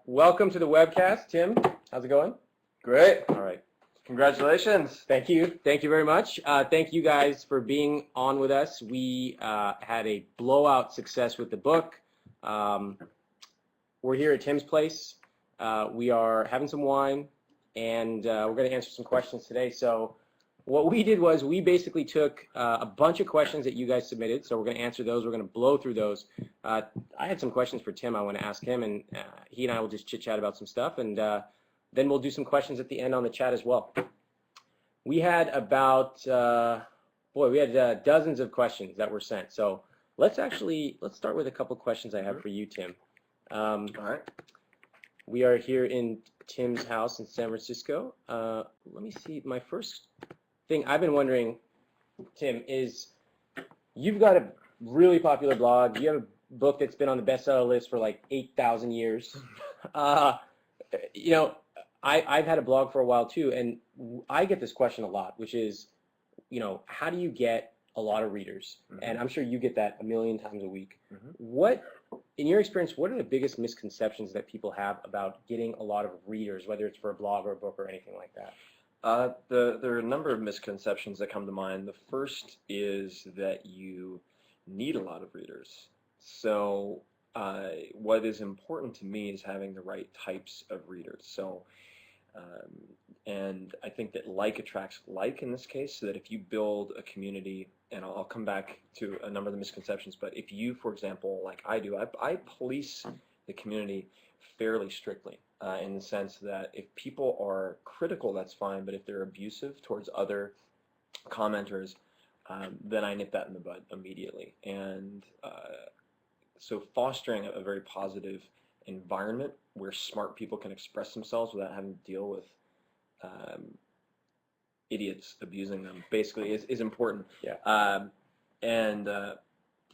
Welcome to the webcast, Tim. How's it going? Great. All right. Congratulations. Thank you. Thank you very much. Thank you guys for being on with us. We had a blowout success with the book. We're here at Tim's place. We are having some wine, and we're going to answer some questions today. So what we did was we basically took a bunch of questions that you guys submitted. So we're going to answer those. We're going to blow through those. I had some questions for Tim I want to ask him, and he and I will just chit-chat about some stuff, and then we'll do some questions at the end on the chat as well. We had about, dozens of questions that were sent. So let's start with a couple questions I have for you, Tim. All right. We are here in Tim's house in San Francisco. Let me see. My first thing I've been wondering, Tim, is you've got a really popular blog. You have a book that's been on the bestseller list for like 8,000 years. You know, I've had a blog for a while too, and I get this question a lot, which is, you know, how do you get a lot of readers? Mm-hmm. And I'm sure you get that a million times a week. Mm-hmm. What, in your experience, what are the biggest misconceptions that people have about getting a lot of readers, whether it's for a blog or a book or anything like that? There are a number of misconceptions that come to mind. The first is that you need a lot of readers. So what is important to me is having the right types of readers. So, and I think that like attracts like in this case, so that if you build a community, and I'll come back to a number of the misconceptions, but if you, for example, like I do, I police the community fairly strictly in the sense that if people are critical, that's fine, but if they're abusive towards other commenters, then I nip that in the bud immediately. And so fostering a very positive environment where smart people can express themselves without having to deal with idiots abusing them basically is important. Yeah. And a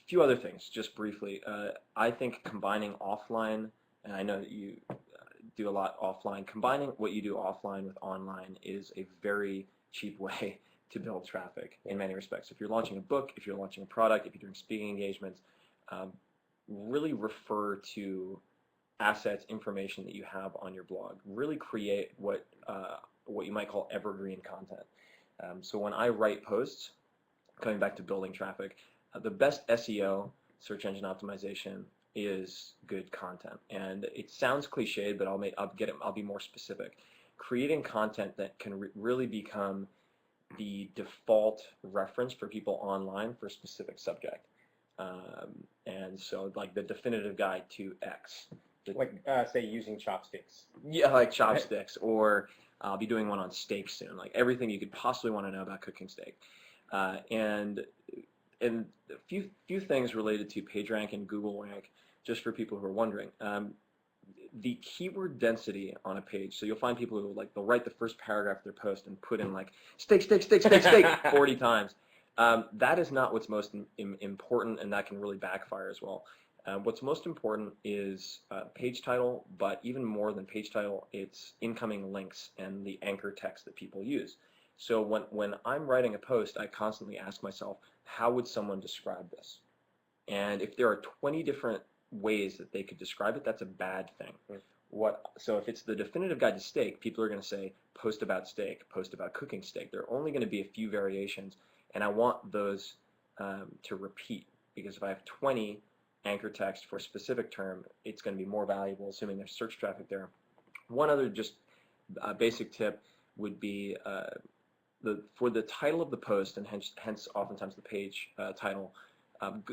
few other things, just briefly. I think combining offline, and I know that you do a lot offline, combining what you do offline with online is a very cheap way to build traffic in many respects. If you're launching a book, if you're launching a product, if you're doing speaking engagements, really refer to assets, information that you have on your blog. Really create what you might call evergreen content. So when I write posts, coming back to building traffic, the best SEO, search engine optimization, is good content. And it sounds cliched, but I'll be more specific. Creating content that can really become the default reference for people online for a specific subject. And so like the definitive guide to X. Like, say, using chopsticks. Yeah, like chopsticks, or I'll be doing one on steak soon, like everything you could possibly want to know about cooking steak. And a few things related to PageRank and Google Rank, just for people who are wondering. The keyword density on a page, so you'll find people who they'll write the first paragraph of their post and put in like steak, steak, steak, steak, steak 40 times. That is not what's most important, and that can really backfire as well. What's most important is page title, but even more than page title, it's incoming links and the anchor text that people use. So when I'm writing a post, I constantly ask myself, how would someone describe this? And if there are 20 different ways that they could describe it, that's a bad thing. So if it's the definitive guide to steak, people are going to say post about steak, post about cooking steak. There are only going to be a few variations, and I want those to repeat, because if I have 20 anchor text for a specific term, it's going to be more valuable, assuming there's search traffic there. One other just basic tip would be for the title of the post, and hence oftentimes the page title,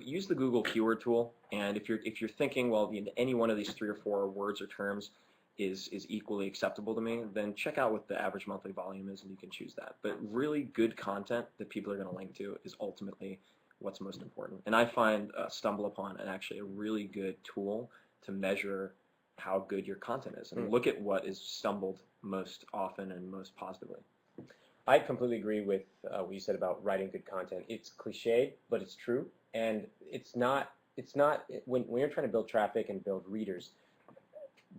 use the Google keyword tool. And if you're thinking, well, any one of these 3 or 4 words or terms is equally acceptable to me, then check out what the average monthly volume is, and you can choose that. But really good content that people are going to link to is ultimately what's most important. And I find StumbleUpon actually a really good tool to measure how good your content is, and look at what is stumbled most often and most positively. I completely agree with what you said about writing good content. It's cliche, but it's true, and it's not when you're trying to build traffic and build readers,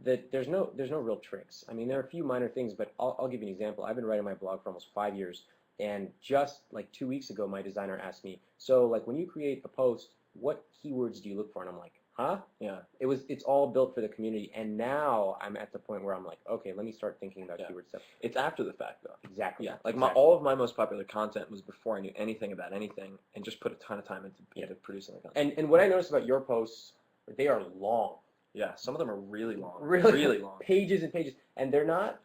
that there's no real tricks. I mean, there are a few minor things, but I'll give you an example. I've been writing my blog for almost 5 years. And just like 2 weeks ago, my designer asked me, so like when you create a post, what keywords do you look for? And I'm like, Huh? Yeah. It's all built for the community, and now I'm at the point where I'm like, okay, let me start thinking about keyword stuff. It's after the fact, though. Exactly. Yeah, like exactly. all of my most popular content was before I knew anything about anything, and just put a ton of time into producing the content. And what I noticed about your posts, they are long. Yeah, some of them are really long. Really long. Pages and pages, and they're not.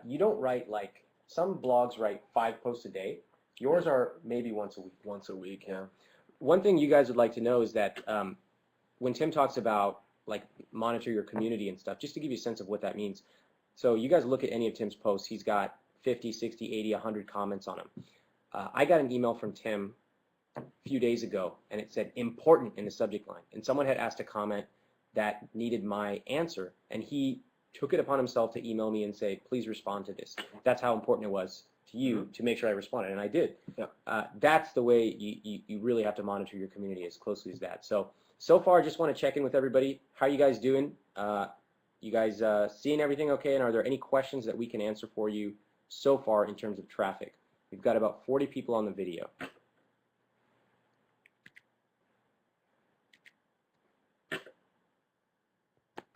You don't write like some blogs write 5 posts a day. Yours are maybe once a week. Once a week, yeah. One thing you guys would like to know is that when Tim talks about like monitor your community and stuff, just to give you a sense of what that means. So you guys look at any of Tim's posts, he's got 50, 60, 80, 100 comments on them. I got an email from Tim a few days ago, and it said important in the subject line. And someone had asked a comment that needed my answer, and he took it upon himself to email me and say, please respond to this. That's how important it was to you to make sure I responded, and I did. Yeah. That's the way you really have to monitor your community as closely as that. So far, I just want to check in with everybody. How are you guys doing? You guys seeing everything okay? And are there any questions that we can answer for you so far in terms of traffic? We've got about 40 people on the video.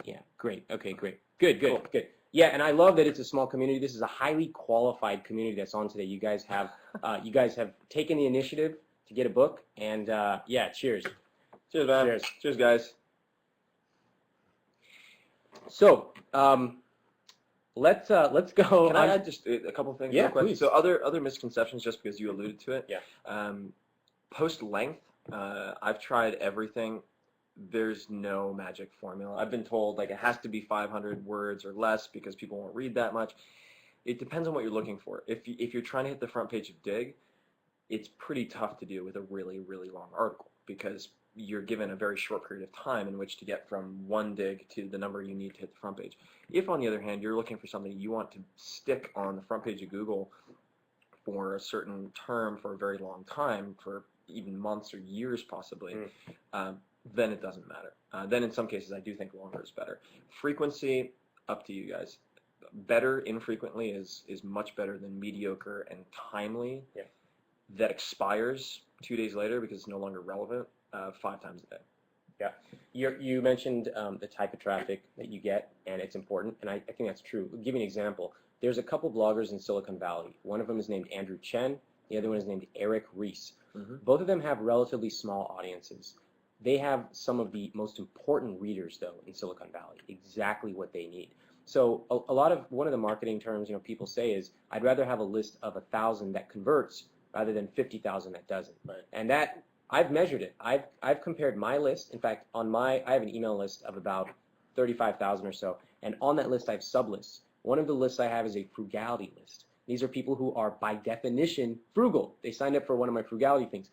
Yeah, great. Okay, great. Good. Cool. Yeah, and I love that it's a small community. This is a highly qualified community that's on today. You guys have taken the initiative to get a book, and yeah, cheers. Cheers, man. Cheers. Cheers, guys. So let's go. Can I add just a couple things? Yeah, real quick? please. So other misconceptions, just because you alluded to it. Yeah. Post length. I've tried everything. There's no magic formula. I've been told like it has to be 500 words or less because people won't read that much. It depends on what you're looking for. If you're trying to hit the front page of Dig, it's pretty tough to do with a really, really long article because you're given a very short period of time in which to get from one dig to the number you need to hit the front page. If, on the other hand, you're looking for something you want to stick on the front page of Google for a certain term for a very long time, for even months or years possibly, then it doesn't matter. Then in some cases, I do think longer is better. Frequency, up to you guys. Better infrequently is much better than mediocre and timely. Yeah. That expires 2 days later because it's no longer relevant 5 times a day. Yeah. You mentioned the type of traffic that you get, and it's important, and I think that's true. I'll give you an example. There's a couple bloggers in Silicon Valley. One of them is named Andrew Chen. The other one is named Eric Ries. Both of them have relatively small audiences. They have some of the most important readers, though, in Silicon Valley, exactly what they need. So one of the marketing terms people say is, I'd rather have a list of 1,000 that converts rather than 50,000 that doesn't. Right. And that, I've measured it. I've compared my list. In fact, I have an email list of about 35,000 or so, and on that list I have sublists. One of the lists I have is a frugality list. These are people who are, by definition, frugal. They signed up for one of my frugality things.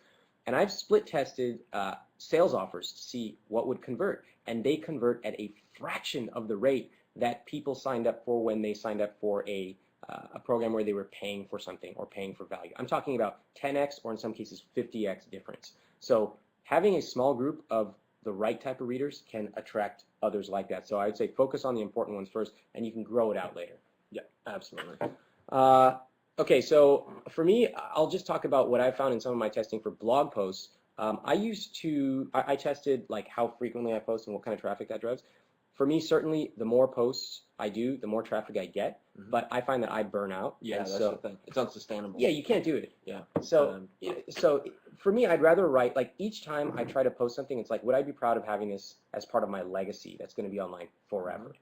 And I've split tested sales offers to see what would convert, and they convert at a fraction of the rate that people signed up for when they signed up for a program where they were paying for something or paying for value. I'm talking about 10x or in some cases 50x difference. So having a small group of the right type of readers can attract others like that. So I would say focus on the important ones first, and you can grow it out later. Yeah, absolutely. Okay, so for me, I'll just talk about what I found in some of my testing for blog posts. I tested like how frequently I post and what kind of traffic that drives. For me, certainly, the more posts I do, the more traffic I get. But I find that I burn out. Yeah, that's the thing. It's unsustainable. Yeah, you can't do it. Yeah. So for me, I'd rather write, like each time I try to post something, it's like, would I be proud of having this as part of my legacy that's going to be online forever?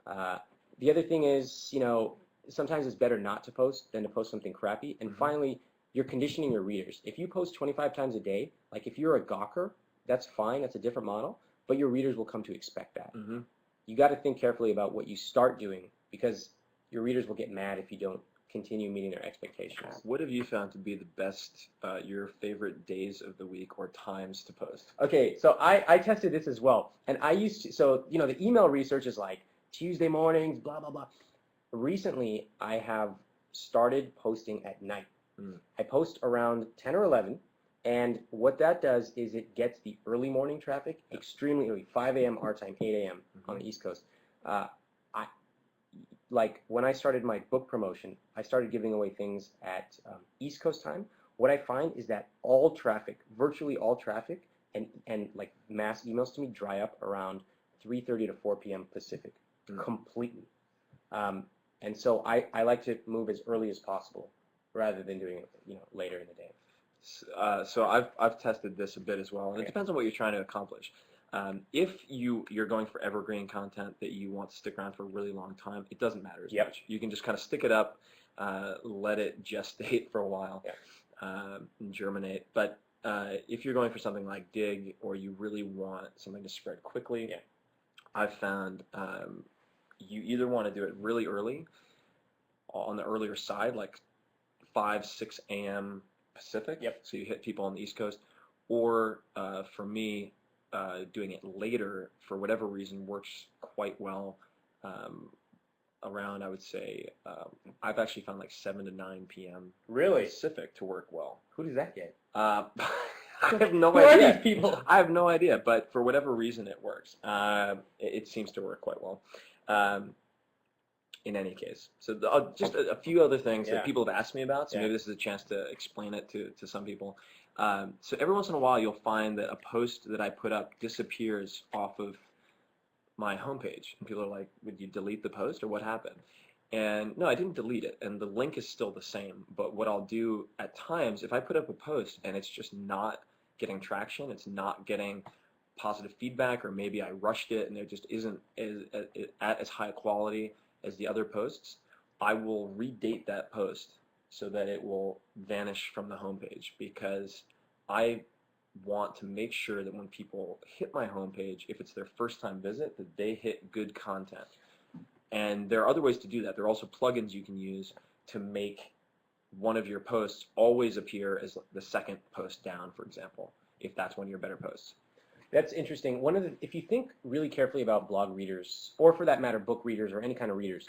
The other thing is, sometimes it's better not to post than to post something crappy. And finally, you're conditioning your readers. If you post 25 times a day, like if you're a gawker, that's fine. That's a different model. But your readers will come to expect that. You got to think carefully about what you start doing because your readers will get mad if you don't continue meeting their expectations. What have you found to be the best, your favorite days of the week or times to post? Okay, so I tested this as well. And I used to, so, the email research is like Tuesday mornings, blah, blah, blah. Recently, I have started posting at night. I post around 10 or 11, and what that does is it gets the early morning traffic extremely early, 5 a.m. our time, 8 a.m. on the East Coast. Like when I started my book promotion, I started giving away things at East Coast time. What I find is that all traffic, virtually all traffic, and like mass emails to me dry up around 3:30 to 4 p.m. Pacific, completely. And so I like to move as early as possible rather than doing it, later in the day. So I've tested this a bit as well, and it depends on what you're trying to accomplish. If you're going for evergreen content that you want to stick around for a really long time, it doesn't matter as much. You can just kind of stick it up, let it gestate for a while, and germinate. But if you're going for something like Dig, or you really want something to spread quickly, I've found you either want to do it really early, on the earlier side, like 5, 6 a.m. Pacific, so you hit people on the East Coast, or for me, doing it later for whatever reason works quite well. Around, I would say, I've actually found like 7 to 9 p.m. Really? Pacific to work well. Who does that get? I have no Who idea. are these people? I have no idea, but for whatever reason it works. It seems to work quite well. In any case, so just a few other things that people have asked me about, so maybe this is a chance to explain it to some people. So every once in a while you'll find that a post that I put up disappears off of my homepage, and people are like, "Would you delete the post, or what happened?" And no, I didn't delete it, and the link is still the same. But what I'll do at times, if I put up a post and it's just not getting traction, it's not getting positive feedback, or maybe I rushed it and it just isn't as high quality as the other posts, I will redate that post so that it will vanish from the homepage, because I want to make sure that when people hit my homepage, if it's their first time visit, that they hit good content. And there are other ways to do that. There are also plugins you can use to make one of your posts always appear as the second post down, for example, if that's one of your better posts. That's interesting. If you think really carefully about blog readers, or for that matter, book readers or any kind of readers,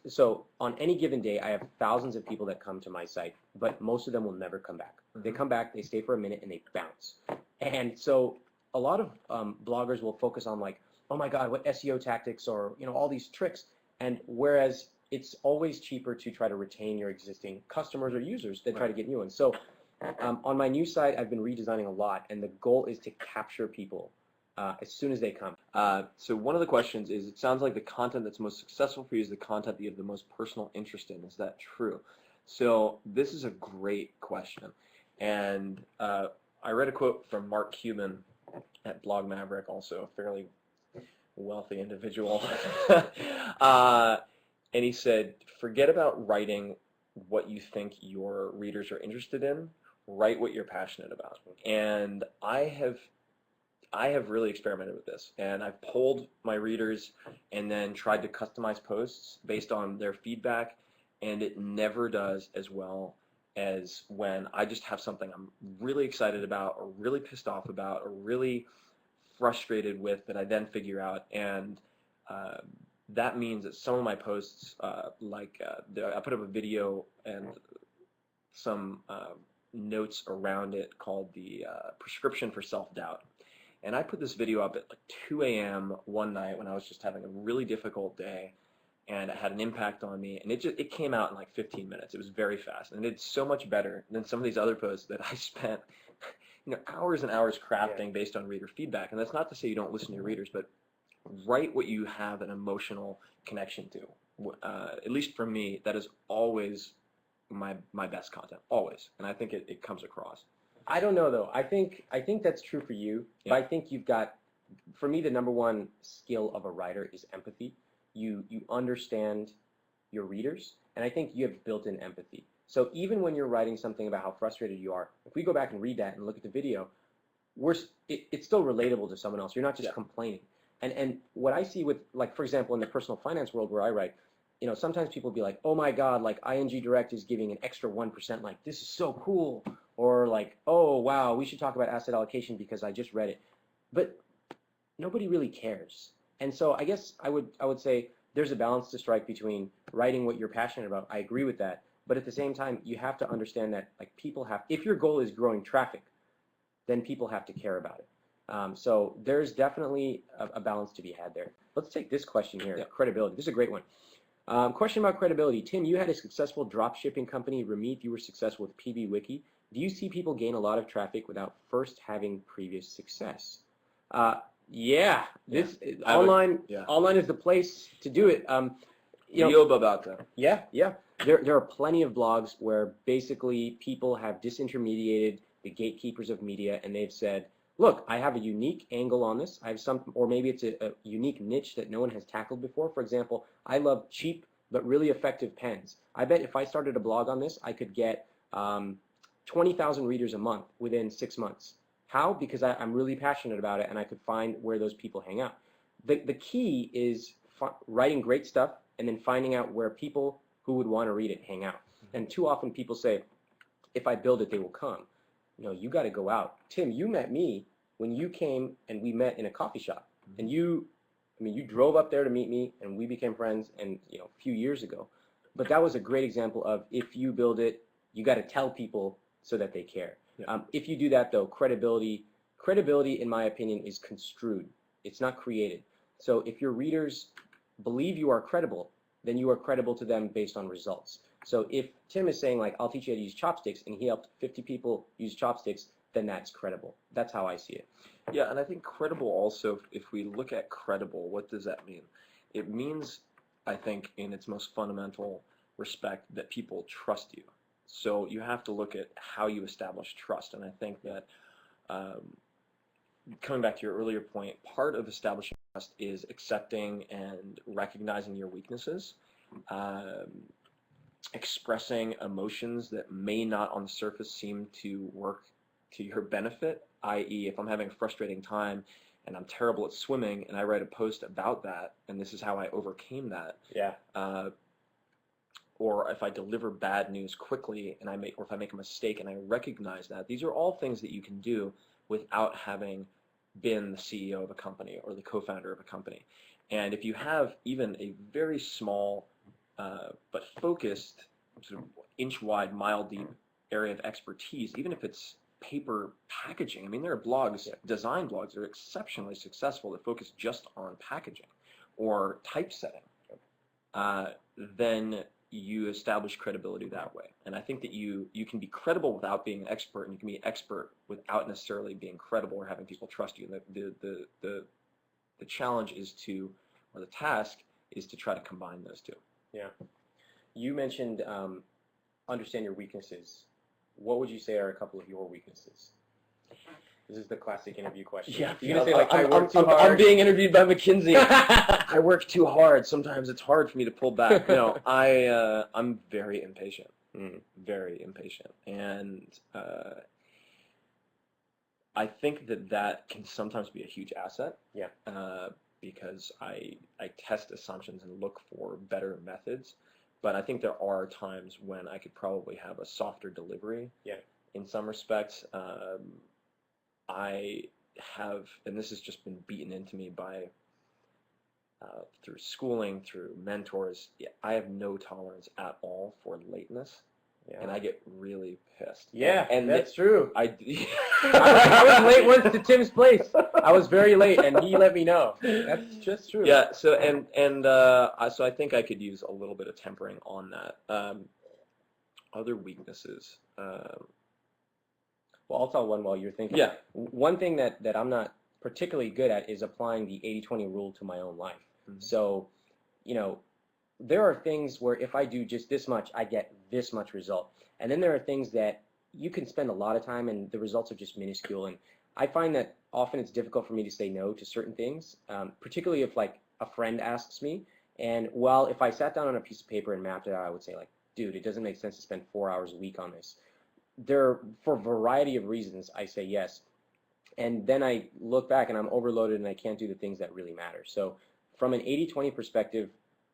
so on any given day, I have thousands of people that come to my site, but most of them will never come back. They come back, they stay for a minute, and they bounce. And so a lot of bloggers will focus on like, oh my God, what SEO tactics, or all these tricks. And whereas it's always cheaper to try to retain your existing customers or users than try to get new ones. So on my new site, I've been redesigning a lot, and the goal is to capture people as soon as they come. So one of the questions is, it sounds like the content that's most successful for you is the content that you have the most personal interest in. Is that true? So this is a great question. And I read a quote from Mark Cuban at Blog Maverick, also a fairly wealthy individual. And he said, forget about writing what you think your readers are interested in. Write what you're passionate about. And I have really experimented with this, and I've polled my readers and then tried to customize posts based on their feedback, and it never does as well as when I just have something I'm really excited about, or really pissed off about, or really frustrated with, that I then figure out. And that means that some of my posts, I put up a video and some notes around it called the prescription for self-doubt. And I put this video up at like 2 a.m. one night when I was just having a really difficult day, and it had an impact on me, and it came out in like 15 minutes. It was very fast, and it's so much better than some of these other posts that I spent hours and hours crafting based on reader feedback. And that's not to say you don't listen to your readers, but write what you have an emotional connection to. At least for me, that is always my best content, always, and I think it comes across. I don't know though. I think that's true for you, but I think you've got, for me, the number one skill of a writer is empathy. You understand your readers, and I think you have built-in empathy. So even when you're writing something about how frustrated you are, if we go back and read that and look at the video, it's still relatable to someone else. You're not just complaining. And what I see with, like, for example, in the personal finance world where I write, sometimes people be like, oh my God, like ING Direct is giving an extra 1%, like this is so cool. Or like, oh wow, we should talk about asset allocation because I just read it. But nobody really cares. And so I guess I would say there's a balance to strike between writing what you're passionate about. I agree with that. But at the same time, you have to understand that like if your goal is growing traffic, then people have to care about it. So there's definitely a balance to be had there. Let's take this question here, credibility. This is a great one. Question about credibility. Tim, you had a successful drop shipping company. Ramit, you were successful with PB Wiki. do you see people gain a lot of traffic without first having previous success? This online is the place to do it. About that. Yeah. There are plenty of blogs where basically people have disintermediated the gatekeepers of media, and they've said, look, I have a unique angle on this. I have or maybe it's a unique niche that no one has tackled before. For example, I love cheap but really effective pens. I bet if I started a blog on this, I could get 20,000 readers a month within 6 months. How? Because I'm really passionate about it, and I could find where those people hang out. The key is writing great stuff and then finding out where people who would want to read it hang out. And too often people say, if I build it, they will come. No, you got to go out. Tim, you met me when you came and we met in a coffee shop. And you drove up there to meet me, and we became friends, and a few years ago. But that was a great example of, if you build it, you got to tell people so that they care. Yeah. If you do that, though, credibility, in my opinion, is construed. It's not created. So if your readers believe you are credible, then you are credible to them based on results. So if Tim is saying, like, I'll teach you how to use chopsticks, and he helped 50 people use chopsticks, then that's credible. That's how I see it. Yeah, and I think credible also, if we look at credible, what does that mean? It means, I think, in its most fundamental respect, that people trust you. So you have to look at how you establish trust. And I think that, coming back to your earlier point, part of establishing trust is accepting and recognizing your weaknesses, expressing emotions that may not on the surface seem to work to your benefit, i.e. if I'm having a frustrating time and I'm terrible at swimming and I write a post about that and this is how I overcame that. Yeah. Or if I deliver bad news quickly and or if I make a mistake and I recognize that, these are all things that you can do without having been the CEO of a company or the co-founder of a company. And if you have even a very small but focused, sort of inch-wide, mile-deep area of expertise, even if it's paper packaging. I mean, there are blogs, design blogs, that are exceptionally successful that focus just on packaging or typesetting. Then you establish credibility that way. And I think that you can be credible without being an expert, and you can be expert without necessarily being credible or having people trust you. The challenge is or the task is to try to combine those two. Yeah. You mentioned understand your weaknesses. What would you say are a couple of your weaknesses? This is the classic interview question. Yeah. You're going to say, like, I work too hard. I'm being interviewed by McKinsey. I work too hard. Sometimes it's hard for me to pull back. No, I'm very impatient. Very impatient. And I think that can sometimes be a huge asset. Yeah. Because I test assumptions and look for better methods. But I think there are times when I could probably have a softer delivery. Yeah. In some respects, I have, and this has just been beaten into me by through schooling, through mentors. I have no tolerance at all for lateness. Yeah. And I get really pissed. Yeah, and that's true. I was late once to Tim's place. I was very late, and he let me know. That's just true. Yeah. So so I think I could use a little bit of tempering on that. Other weaknesses. Well, I'll tell one while you're thinking. Yeah. One thing that I'm not particularly good at is applying the 80-20 rule to my own life. Mm-hmm. So, there are things where if I do just this much, I get this much result. And then there are things that you can spend a lot of time and the results are just minuscule. And I find that often it's difficult for me to say no to certain things, particularly if, like, a friend asks me. And while if I sat down on a piece of paper and mapped it out, I would say, like, dude, it doesn't make sense to spend 4 hours a week on this. For a variety of reasons, I say yes. And then I look back and I'm overloaded and I can't do the things that really matter. So from an 80-20 perspective,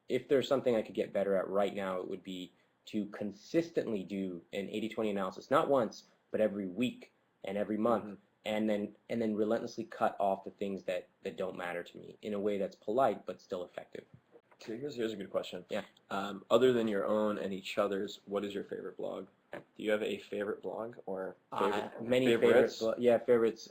if there's something I could get better at right now, it would be to consistently do an 80-20 analysis, not once, but every week and every month, and then relentlessly cut off the things that don't matter to me in a way that's polite but still effective. So here's a good question. Yeah. Other than your own and each other's, what is your favorite blog? Do you have a favorite blog or many favorites? Favorites.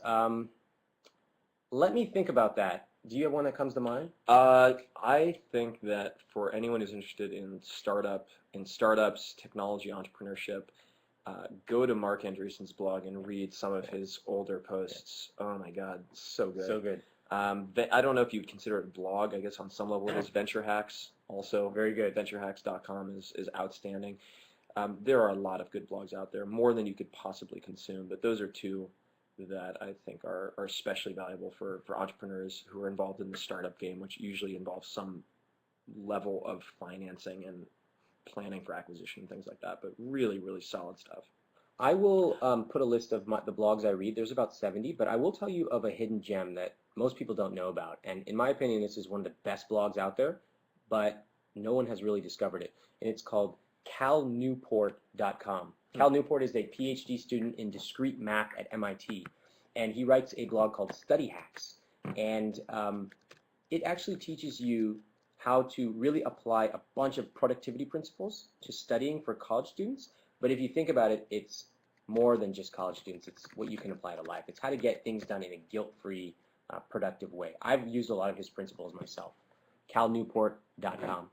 Let me think about that. Do you have one that comes to mind? I think that for anyone who's interested in startups, technology, entrepreneurship, go to Mark Andreessen's blog and read some of his older posts. Oh my God, so good. So good. I don't know if you'd consider it a blog. I guess on some level it is. Venture Hacks, also very good. VentureHacks.com is outstanding. There are a lot of good blogs out there, more than you could possibly consume, but those are two that I think are especially valuable for entrepreneurs who are involved in the startup game, which usually involves some level of financing and planning for acquisition and things like that, but really, really solid stuff. I will put a list of the blogs I read. There's about 70, but I will tell you of a hidden gem that most people don't know about. And in my opinion, this is one of the best blogs out there, but no one has really discovered it. And it's called calnewport.com. Cal Newport is a PhD student in discrete math at MIT, and he writes a blog called Study Hacks. And it actually teaches you how to really apply a bunch of productivity principles to studying for college students. But if you think about it, it's more than just college students. It's what you can apply to life. It's how to get things done in a guilt-free, productive way. I've used a lot of his principles myself. calnewport.com.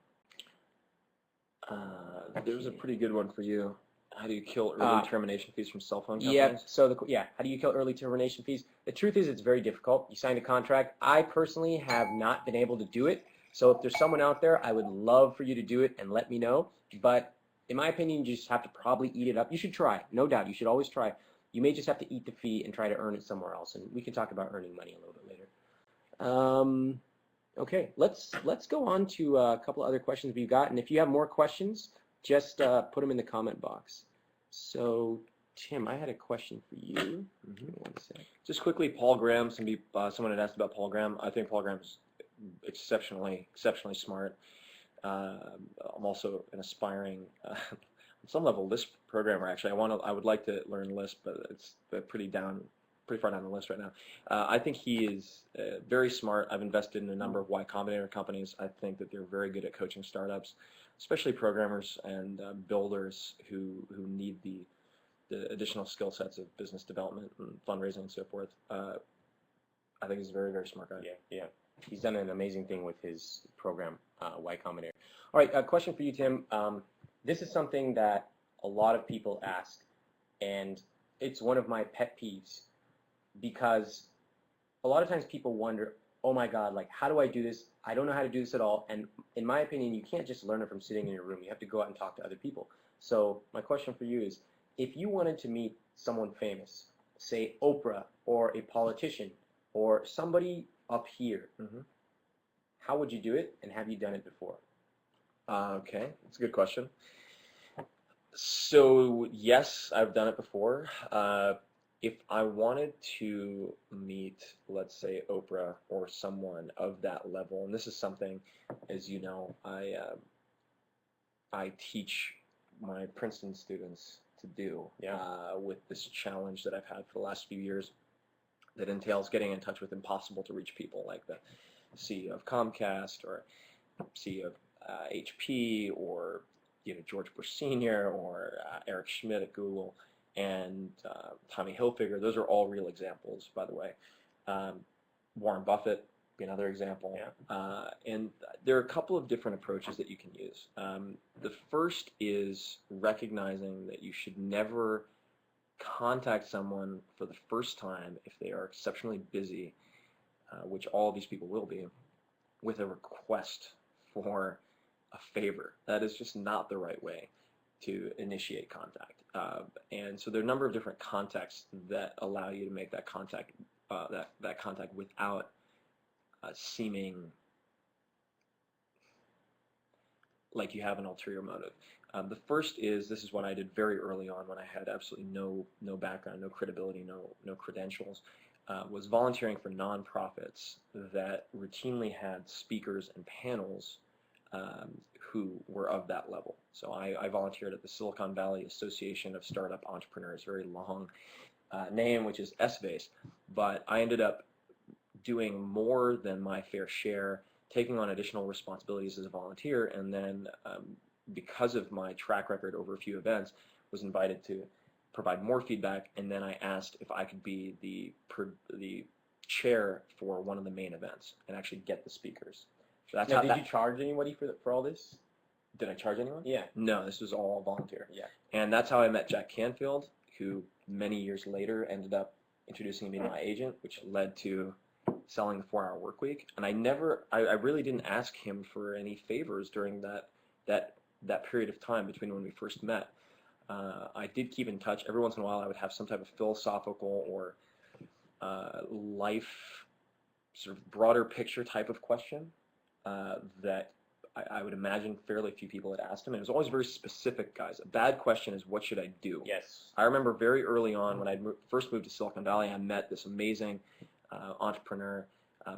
There's a pretty good one for you. How do you kill early termination fees from cell phone companies? Yeah, so how do you kill early termination fees? The truth is it's very difficult. You sign a contract. I personally have not been able to do it. So if there's someone out there, I would love for you to do it and let me know. But in my opinion, you just have to probably eat it up. You should try, no doubt. You should always try. You may just have to eat the fee and try to earn it somewhere else. And we can talk about earning money a little bit later. Okay, let's go on to a couple other questions we've got. And if you have more questions, just put them in the comment box. So, Tim, I had a question for you. Give me one sec. Just quickly, Paul Graham. Someone had asked about Paul Graham. I think Paul Graham's exceptionally smart. I'm also an aspiring, on some level, Lisp programmer. Actually, I would like to learn Lisp, but it's pretty far down the list right now. I think he is very smart. I've invested in a number of Y Combinator companies. I think that they're very good at coaching startups, especially programmers and builders who need the additional skill sets of business development and fundraising and so forth. I think he's a very, very smart guy. Yeah. He's done an amazing thing with his program, Y Combinator. All right, a question for you, Tim. This is something that a lot of people ask, and it's one of my pet peeves, because a lot of times people wonder, oh my God, like, how do I do this? I don't know how to do this at all. And in my opinion, you can't just learn it from sitting in your room. You have to go out and talk to other people. So my question for you is, if you wanted to meet someone famous, say Oprah or a politician or somebody up here, how would you do it, and have you done it before? Okay, that's a good question. So yes, I've done it before. If I wanted to meet, let's say, Oprah or someone of that level, and this is something, as you know, I teach my Princeton students to do with this challenge that I've had for the last few years that entails getting in touch with impossible to reach people, like the CEO of Comcast or CEO of HP, or George Bush Sr. or Eric Schmidt at Google, and Tommy Hilfiger. Those are all real examples, by the way. Warren Buffett, be another example. And there are a couple of different approaches that you can use. The first is recognizing that you should never contact someone for the first time if they are exceptionally busy, which all of these people will be, with a request for a favor. That is just not the right way to initiate contact. And so there are a number of different contexts that allow you to make that contact, that contact without seeming like you have an ulterior motive. The first is, this is what I did very early on when I had absolutely no background, no credibility, no credentials, was volunteering for nonprofits that routinely had speakers and panels who were of that level. So I volunteered at the Silicon Valley Association of Startup Entrepreneurs, very long name, which is SVACE, but I ended up doing more than my fair share, taking on additional responsibilities as a volunteer, and then because of my track record over a few events, was invited to provide more feedback, and then I asked if I could be the chair for one of the main events and actually get the speakers. So that's now, did you charge anybody for all this? Did I charge anyone? Yeah. No, this was all volunteer. Yeah. And that's how I met Jack Canfield, who many years later ended up introducing me to my agent, which led to selling the 4-Hour Workweek. And I really didn't ask him for any favors during that period of time between when we first met. I did keep in touch. Every once in a while I would have some type of philosophical or life sort of broader picture type of question that I would imagine fairly few people had asked him. And it was always very specific, guys. A bad question is, what should I do? Yes. I remember very early on when I first moved to Silicon Valley, I met this amazing entrepreneur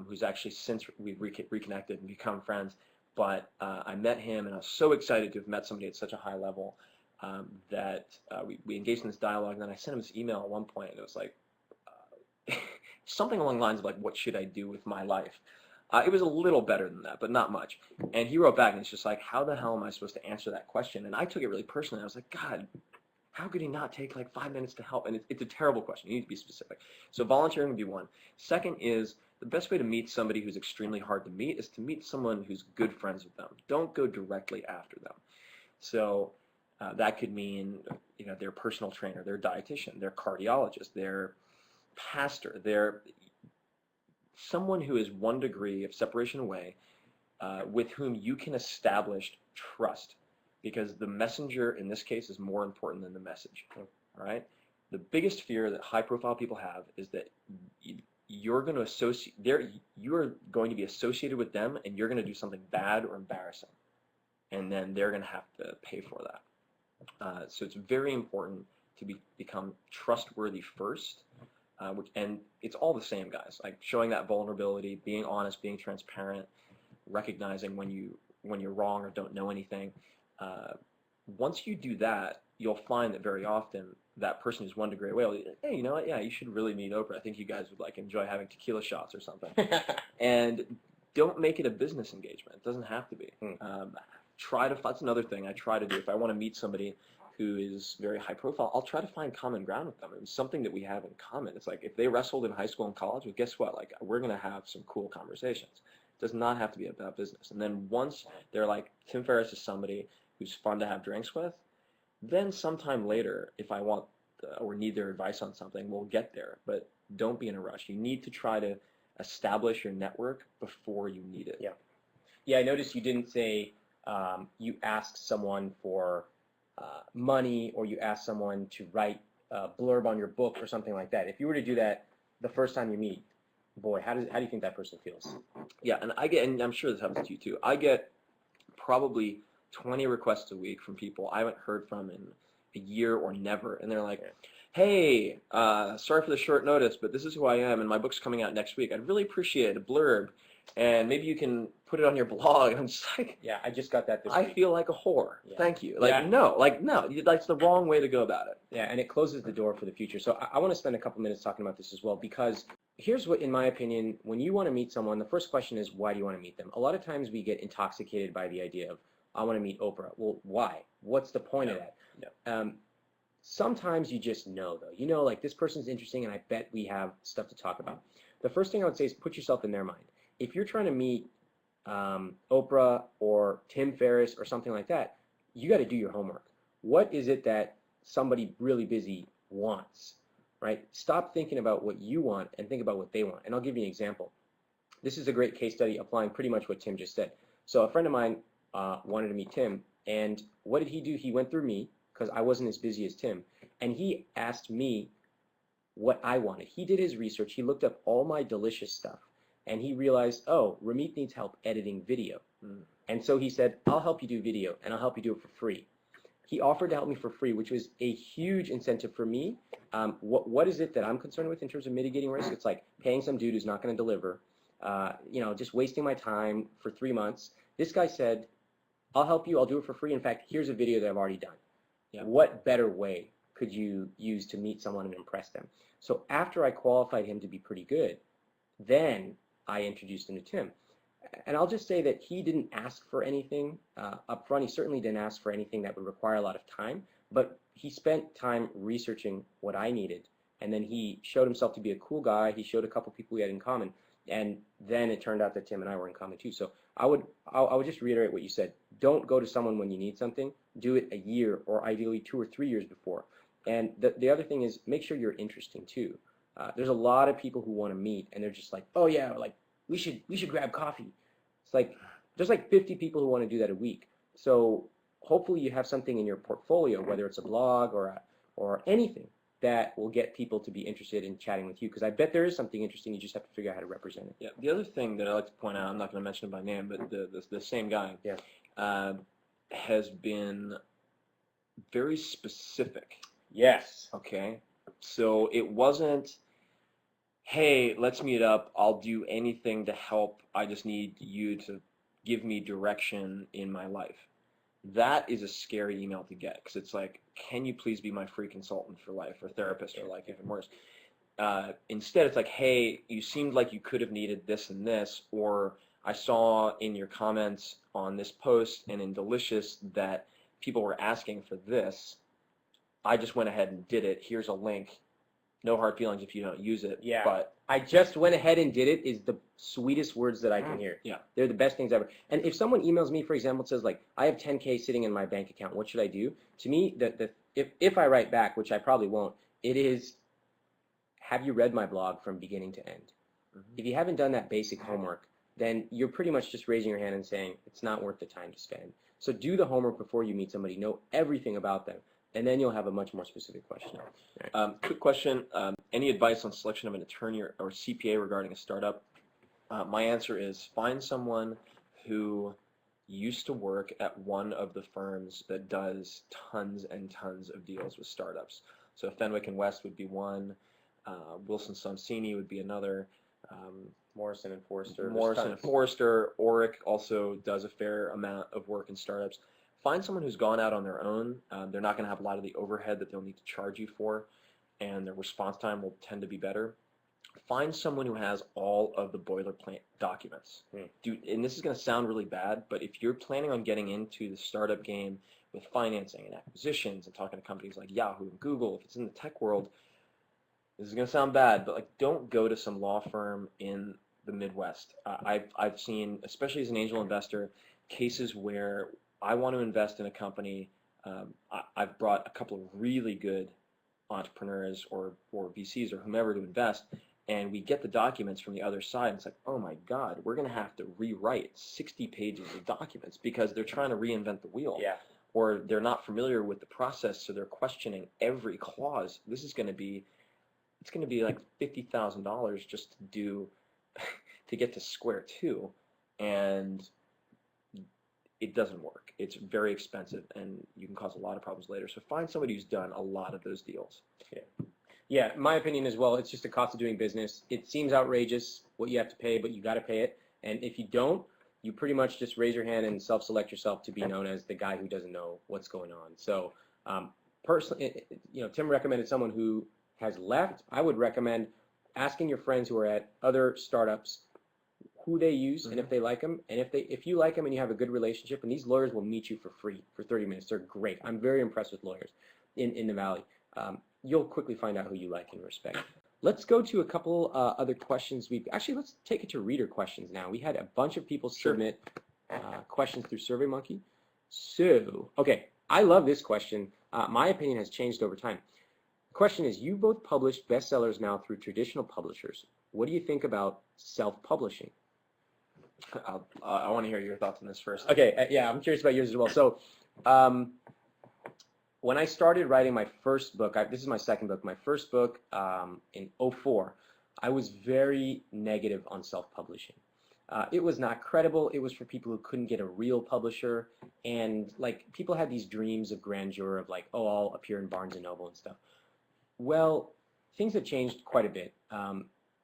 who's actually since we've reconnected and become friends. But I met him, and I was so excited to have met somebody at such a high level that we engaged in this dialogue. And then I sent him this email at one point, and it was like something along the lines of like, what should I do with my life? It was a little better than that, but not much. And he wrote back, and it's just like, how the hell am I supposed to answer that question? And I took it really personally. I was like, God, how could he not take like 5 minutes to help? And it's a terrible question. You need to be specific. So volunteering would be one. Second is the best way to meet somebody who's extremely hard to meet is to meet someone who's good friends with them. Don't go directly after them. So that could mean, you know, their personal trainer, their dietitian, their cardiologist, their pastor, their someone who is 1 degree of separation away with whom you can establish trust, because the messenger in this case is more important than the message. All right. The biggest fear that high-profile people have is that you're going to you are going to be associated with them, and you're going to do something bad or embarrassing, and then they're going to have to pay for that. So it's very important to become trustworthy first. And it's all the same, guys. Like showing that vulnerability, being honest, being transparent, recognizing when you're wrong or don't know anything. Once you do that, you'll find that very often that person who's 1 degree away will be, hey, you know what? Yeah, you should really meet Oprah. I think you guys would like enjoy having tequila shots or something. And don't make it a business engagement. It doesn't have to be. That's another thing I try to do. If I want to meet somebody who is very high profile, I'll try to find common ground with them. It was something that we have in common. It's like if they wrestled in high school and college, well, guess what? Like we're going to have some cool conversations. It does not have to be about business. And then once they're like, Tim Ferriss is somebody who's fun to have drinks with, then sometime later, if I want or need their advice on something, we'll get there. But don't be in a rush. You need to try to establish your network before you need it. Yeah. Yeah, I noticed you didn't say you asked someone for money, or you ask someone to write a blurb on your book or something like that. If you were to do that the first time you meet, boy, how do you think that person feels? Yeah, and I'm sure this happens to you too. I get probably 20 requests a week from people I haven't heard from in a year or never, and they're like, hey, sorry for the short notice, but this is who I am, and my book's coming out next week. I'd really appreciate a blurb, and maybe you can put it on your blog. And I'm just like, yeah, I just got that this I week. feel like a whore. Yeah. Thank you. Like, Yeah. no, that's the wrong way to go about it. Yeah, and it closes the door for the future. So I want to spend a couple minutes talking about this as well, because here's what, in my opinion, when you want to meet someone, the first question is, why do you want to meet them? A lot of times we get intoxicated by the idea of, I want to meet Oprah. Well, why? What's the point of that? No. Sometimes you just know, though. You know, like, this person's interesting, and I bet we have stuff to talk about. The first thing I would say is put yourself in their mind. If you're trying to meet Oprah or Tim Ferriss or something like that, you got to do your homework. What is it that somebody really busy wants, right? Stop thinking about what you want and think about what they want. And I'll give you an example. This is a great case study applying pretty much what Tim just said. So a friend of mine wanted to meet Tim, and what did he do? He went through me, because I wasn't as busy as Tim, and he asked me what I wanted. He did his research. He looked up all my delicious stuff, and he realized, oh, Ramit needs help editing video. And so he said, I'll help you do video, and I'll help you do it for free. He offered to help me for free, which was a huge incentive for me. What is it that I'm concerned with in terms of mitigating risk? It's like paying some dude who's not going to deliver, just wasting my time for 3 months. This guy said, I'll help you. I'll do it for free. In fact, here's a video that I've already done. Yeah. What better way could you use to meet someone and impress them? So after I qualified him to be pretty good, then I introduced him to Tim. And I'll just say that he didn't ask for anything up front. He certainly didn't ask for anything that would require a lot of time, but he spent time researching what I needed. And then he showed himself to be a cool guy. He showed a couple people we had in common. And then it turned out that Tim and I were in common too. So I would just reiterate what you said. don't go to someone when you need something. Do it a year or ideally 2 or 3 years before. And the other thing is make sure you're interesting too. There's a lot of people who want to meet and they're just like, oh yeah, like we should grab coffee. It's like there's like 50 people who want to do that a week. So hopefully you have something in your portfolio, whether it's a blog or anything that will get people to be interested in chatting with you. Because I bet there is something interesting. You just have to figure out how to represent it. Yeah. The other thing that I like to point out, I'm not going to mention it by name, but the same guy has been very specific. Yes. Okay. So it wasn't, hey, let's meet up. I'll do anything to help. I just need you to give me direction in my life. That is a scary email to get because it's like, can you please be my free consultant for life or therapist or like even worse. Instead, it's like, hey, you seemed like you could have needed this and this, or I saw in your comments on this post and in Delicious that people were asking for this. I just went ahead and did it. Here's a link. No hard feelings if you don't use it. Yeah. But I just went ahead and did it is the sweetest words that I can hear. Yeah. They're the best things ever. And if someone emails me, for example, says like, I have 10K sitting in my bank account, what should I do? To me, if I write back, which I probably won't, it is, have you read my blog from beginning to end? Mm-hmm. If you haven't done that basic homework, then you're pretty much just raising your hand and saying, it's not worth the time to spend. So do the homework before you meet somebody, know everything about them, and then you'll have a much more specific question. Right. Quick question, any advice on selection of an attorney or CPA regarding a startup? My answer is find someone who used to work at one of the firms that does tons and tons of deals with startups. So Fenwick and West would be one, Wilson Sonsini would be another, Morrison and Forrester. Oric also does a fair amount of work in startups. Find someone who's gone out on their own. They're not going to have a lot of the overhead that they'll need to charge you for, and their response time will tend to be better. Find someone who has all of the boilerplate documents. Dude, and this is going to sound really bad, but if you're planning on getting into the startup game with financing and acquisitions and talking to companies like Yahoo and Google, if it's in the tech world, this is going to sound bad, but like don't go to some law firm in the Midwest. I've seen, especially as an angel investor, cases where I want to invest in a company. I've brought a couple of really good entrepreneurs or VCs or whomever to invest, and we get the documents from the other side, and it's like, oh my God, we're going to have to rewrite 60 pages of documents because they're trying to reinvent the wheel. Yeah. Or they're not familiar with the process, so they're questioning every clause. This is going to be, it's going to be like $50,000 just to get to square two, and it doesn't work. It's very expensive, and you can cause a lot of problems later. So find somebody who's done a lot of those deals. Yeah, my opinion as well. It's just the cost of doing business. It seems outrageous what you have to pay, but you got to pay it. And if you don't, you pretty much just raise your hand and self-select yourself to be known as the guy who doesn't know what's going on. So personally, Tim recommended someone who has left. I would recommend asking your friends who are at other startups who they use and if they like them, and if you like them and you have a good relationship, and these lawyers will meet you for free for 30 minutes. They're great. I'm very impressed with lawyers in the Valley. You'll quickly find out who you like and respect. Let's go to a couple other questions. Let's take it to reader questions now. We had a bunch of people submit questions through SurveyMonkey. So, okay, I love this question. My opinion has changed over time. The question is, you both publish bestsellers now through traditional publishers. What do you think about self-publishing? I want to hear your thoughts on this first. Okay, yeah, I'm curious about yours as well. So, when I started writing my first book, this is my second book, my first book in 2004, I was very negative on self-publishing. It was not credible. It was for people who couldn't get a real publisher, and like people had these dreams of grandeur of like, oh, I'll appear in Barnes & Noble and stuff. Well, things have changed quite a bit.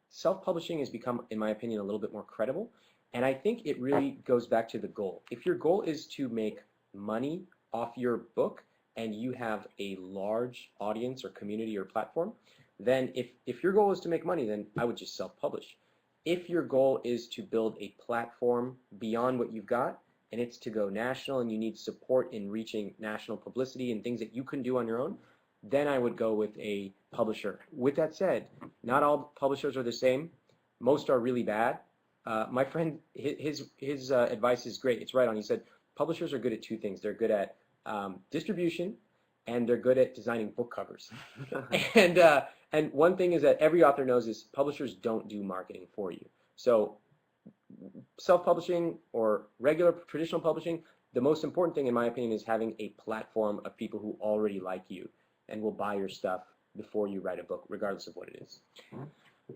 Self-publishing has become, in my opinion, a little bit more credible, and I think it really goes back to the goal. If your goal is to make money off your book and you have a large audience or community or platform, then if your goal is to make money, then I would just self-publish. If your goal is to build a platform beyond what you've got, and it's to go national and you need support in reaching national publicity and things that you couldn't do on your own, then I would go with a publisher. With that said, not all publishers are the same. Most are really bad. My friend, his advice is great. It's right on. He said, publishers are good at two things. They're good at distribution, and they're good at designing book covers. And one thing is that every author knows is publishers don't do marketing for you. So self-publishing or regular traditional publishing, the most important thing in my opinion is having a platform of people who already like you and will buy your stuff before you write a book, regardless of what it is.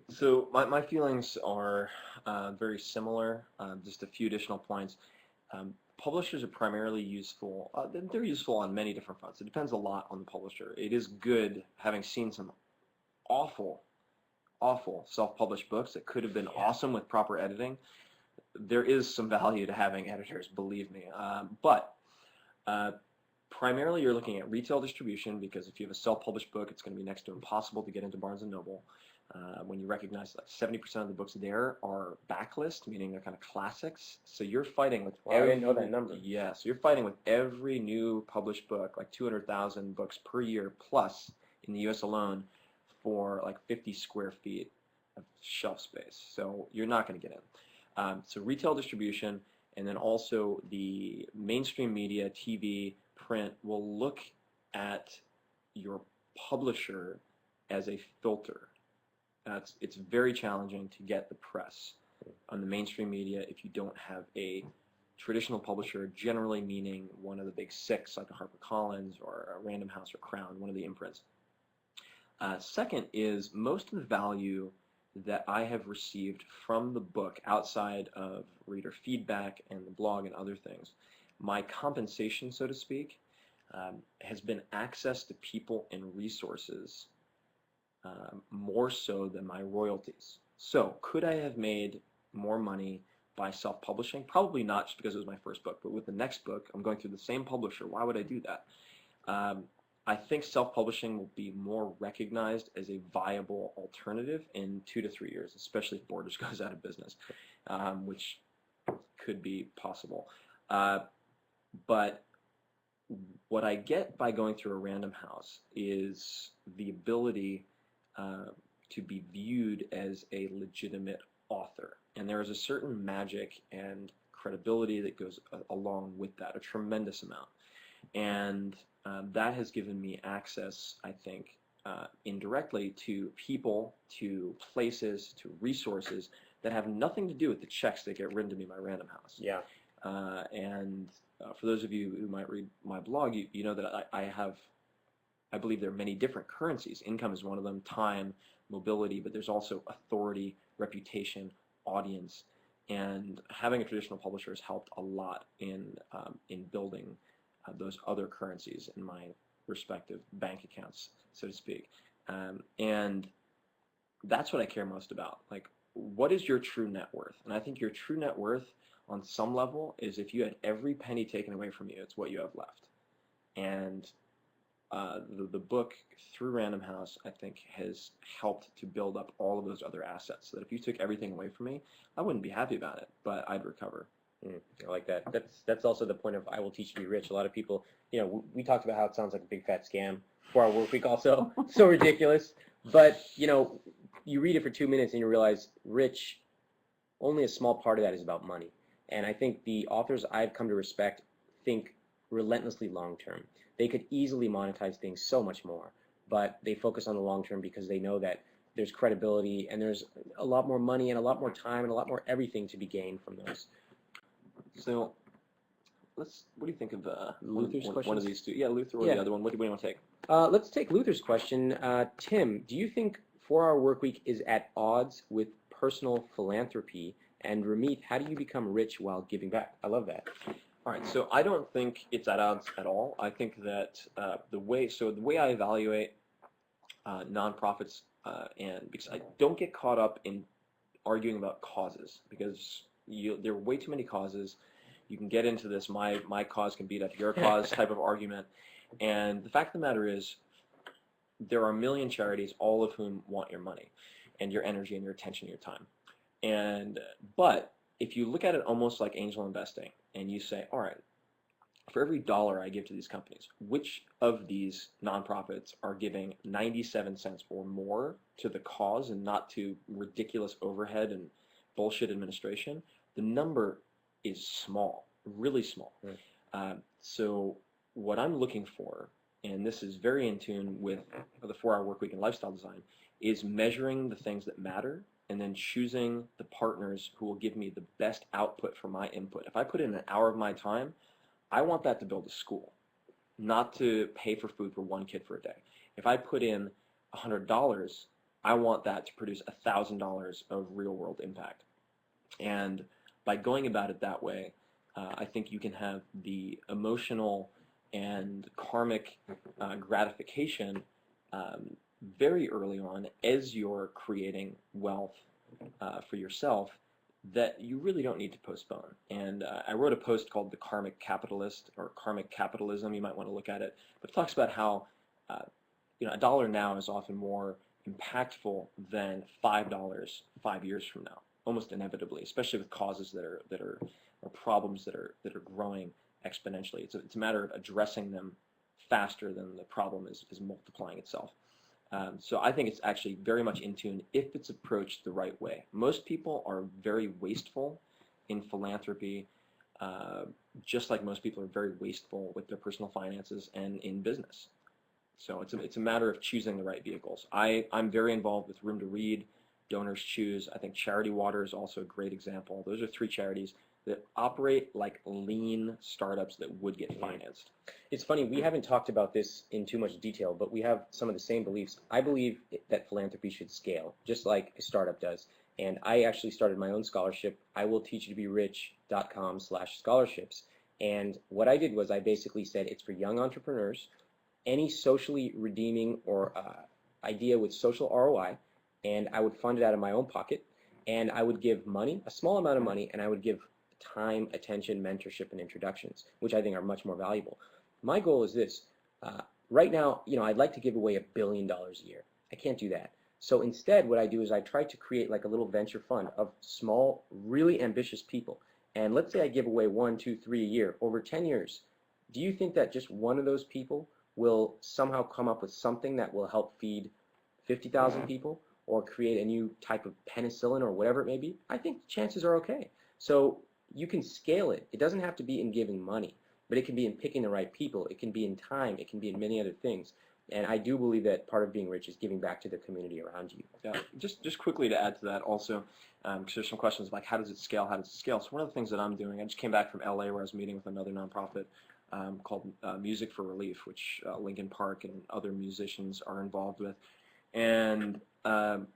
So my feelings are very similar, just a few additional points. Publishers are primarily useful. They're useful on many different fronts. It depends a lot on the publisher. It is good, having seen some awful self-published books that could have been awesome with proper editing. There is some value to having editors, believe me. But primarily you're looking at retail distribution, because if you have a self-published book, it's going to be next to impossible to get into Barnes & Noble. When you recognize that 70% of the books there are backlist, meaning they're kind of classics, so you're fighting with I didn't know that number. Yeah, so you're fighting with every new published book, like 200,000 books per year plus in the U.S. alone, for like 50 square feet of shelf space. So you're not going to get in. So retail distribution, and then also the mainstream media, TV, print, will look at your publisher as a filter. It's very challenging to get the press on the mainstream media if you don't have a traditional publisher, generally meaning one of the big six, like a HarperCollins or a Random House or Crown, one of the imprints. Second is most of the value that I have received from the book, outside of reader feedback and the blog and other things, my compensation, so to speak, has been access to people and resources, more so than my royalties. So could I have made more money by self-publishing? Probably not, just because it was my first book, but with the next book, I'm going through the same publisher. Why would I do that? I think self-publishing will be more recognized as a viable alternative in 2 to 3 years, especially if Borders goes out of business, which could be possible. But what I get by going through a Random House is the ability to be viewed as a legitimate author. And there is a certain magic and credibility that goes along with that, a tremendous amount. And that has given me access, I think, indirectly to people, to places, to resources that have nothing to do with the checks that get written to me by Random House. Yeah. And for those of you who might read my blog, you know that I believe there are many different currencies. Income is one of them, time, mobility, but there's also authority, reputation, audience, and having a traditional publisher has helped a lot in building those other currencies in my respective bank accounts, so to speak. And that's what I care most about. Like, what is your true net worth? And I think your true net worth on some level is if you had every penny taken away from you, it's what you have left. And the book, through Random House, I think has helped to build up all of those other assets, so that if you took everything away from me, I wouldn't be happy about it, but I'd recover. I like that. That's also the point of I will teach you to be rich. A lot of people, we talked about how it sounds like a big fat scam for our work week also. So ridiculous. But, you read it for 2 minutes and you realize rich, only a small part of that is about money. And I think the authors I've come to respect think relentlessly long term. They could easily monetize things so much more, but they focus on the long term because they know that there's credibility and there's a lot more money and a lot more time and a lot more everything to be gained from those. So, what do you think of Luther's one of these two? Yeah, Luther or Yeah. the other one. What do you want to take? Let's take Luther's question. Tim, do you think 4-Hour Workweek is at odds with personal philanthropy? And Ramit, how do you become rich while giving back? I love that. All right, so I don't think it's at odds at all. I think that the way I evaluate nonprofits, and because I don't get caught up in arguing about causes, because there are way too many causes. You can get into this my cause can beat up your cause type of argument. And the fact of the matter is, there are a million charities, all of whom want your money and your energy and your attention, your time. But if you look at it almost like angel investing, and you say, all right, for every dollar I give to these companies, which of these nonprofits are giving 97 cents or more to the cause and not to ridiculous overhead and bullshit administration, the number is small. really small. So what I'm looking for, and this is very in tune with the 4-Hour Workweek and lifestyle design, is measuring the things that matter and then choosing the partners who will give me the best output for my input. If I put in an hour of my time, I want that to build a school, not to pay for food for one kid for a day. If I put in $100, I want that to produce $1,000 of real-world impact. And by going about it that way, I think you can have the emotional and karmic gratification very early on as you're creating wealth for yourself that you really don't need to postpone. And I wrote a post called The Karmic Capitalist, or Karmic Capitalism. You might want to look at it. But it talks about how a dollar now is often more impactful than $5 5 years from now, almost inevitably, especially with causes that are or problems that are growing exponentially. It's a matter of addressing them faster than the problem is multiplying itself. So I think it's actually very much in tune if it's approached the right way. Most people are very wasteful in philanthropy, just like most people are very wasteful with their personal finances and in business. So it's a matter of choosing the right vehicles. I'm very involved with Room to Read, Donors Choose. I think Charity Water is also a great example. Those are 3 charities that operate like lean startups that would get financed. It's funny, we haven't talked about this in too much detail, but we have some of the same beliefs. I believe that philanthropy should scale, just like a startup does. And I actually started my own scholarship, iwillteachyoutoberich.com/scholarships. And what I did was I basically said it's for young entrepreneurs, any socially redeeming or idea with social ROI, and I would fund it out of my own pocket, and I would give money, a small amount of money, and I would give time, attention, mentorship, and introductions, which I think are much more valuable. My goal is this. Right now, I'd like to give away $1 billion a year. I can't do that. So instead, what I do is I try to create like a little venture fund of small, really ambitious people. And let's say I give away 1, 2, 3 a year over 10 years. Do you think that just one of those people will somehow come up with something that will help feed 50,000 people or create a new type of penicillin or whatever it may be? I think the chances are okay. So you can scale it. It doesn't have to be in giving money, but it can be in picking the right people. It can be in time. It can be in many other things. And I do believe that part of being rich is giving back to the community around you. Yeah, just quickly to add to that also, because there's some questions like how does it scale, how does it scale? So one of the things that I'm doing, I just came back from LA where I was meeting with another nonprofit called Music for Relief, which Linkin Park and other musicians are involved with. And I'm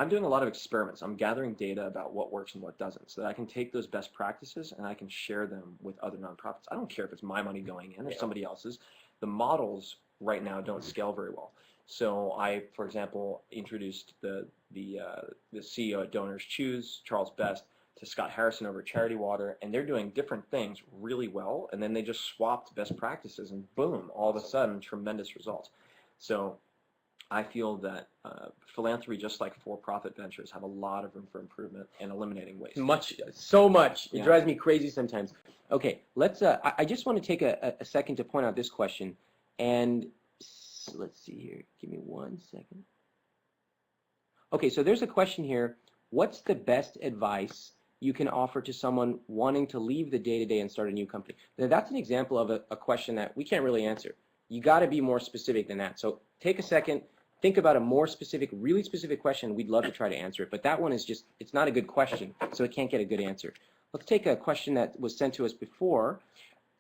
doing a lot of experiments. I'm gathering data about what works and what doesn't so that I can take those best practices and I can share them with other nonprofits. I don't care if it's my money going in or somebody else's. The models right now don't scale very well. So I, for example, introduced the CEO at Donors Choose, Charles Best, to Scott Harrison over at Charity Water, and they're doing different things really well, and then they just swapped best practices, and boom, all of a sudden, tremendous results. So I feel that philanthropy, just like for-profit ventures, have a lot of room for improvement and eliminating waste. So much. It drives me crazy sometimes. Okay, let's. I just want to take a second to point out this question, and let's see here. Give me 1 second. Okay, so there's a question here. What's the best advice you can offer to someone wanting to leave the day-to-day and start a new company? Now, that's an example of a question that we can't really answer. You got to be more specific than that. So take a second. Think about a more specific, really specific question. We'd love to try to answer it, but that one is just, it's not a good question, so it can't get a good answer. Let's take a question that was sent to us before.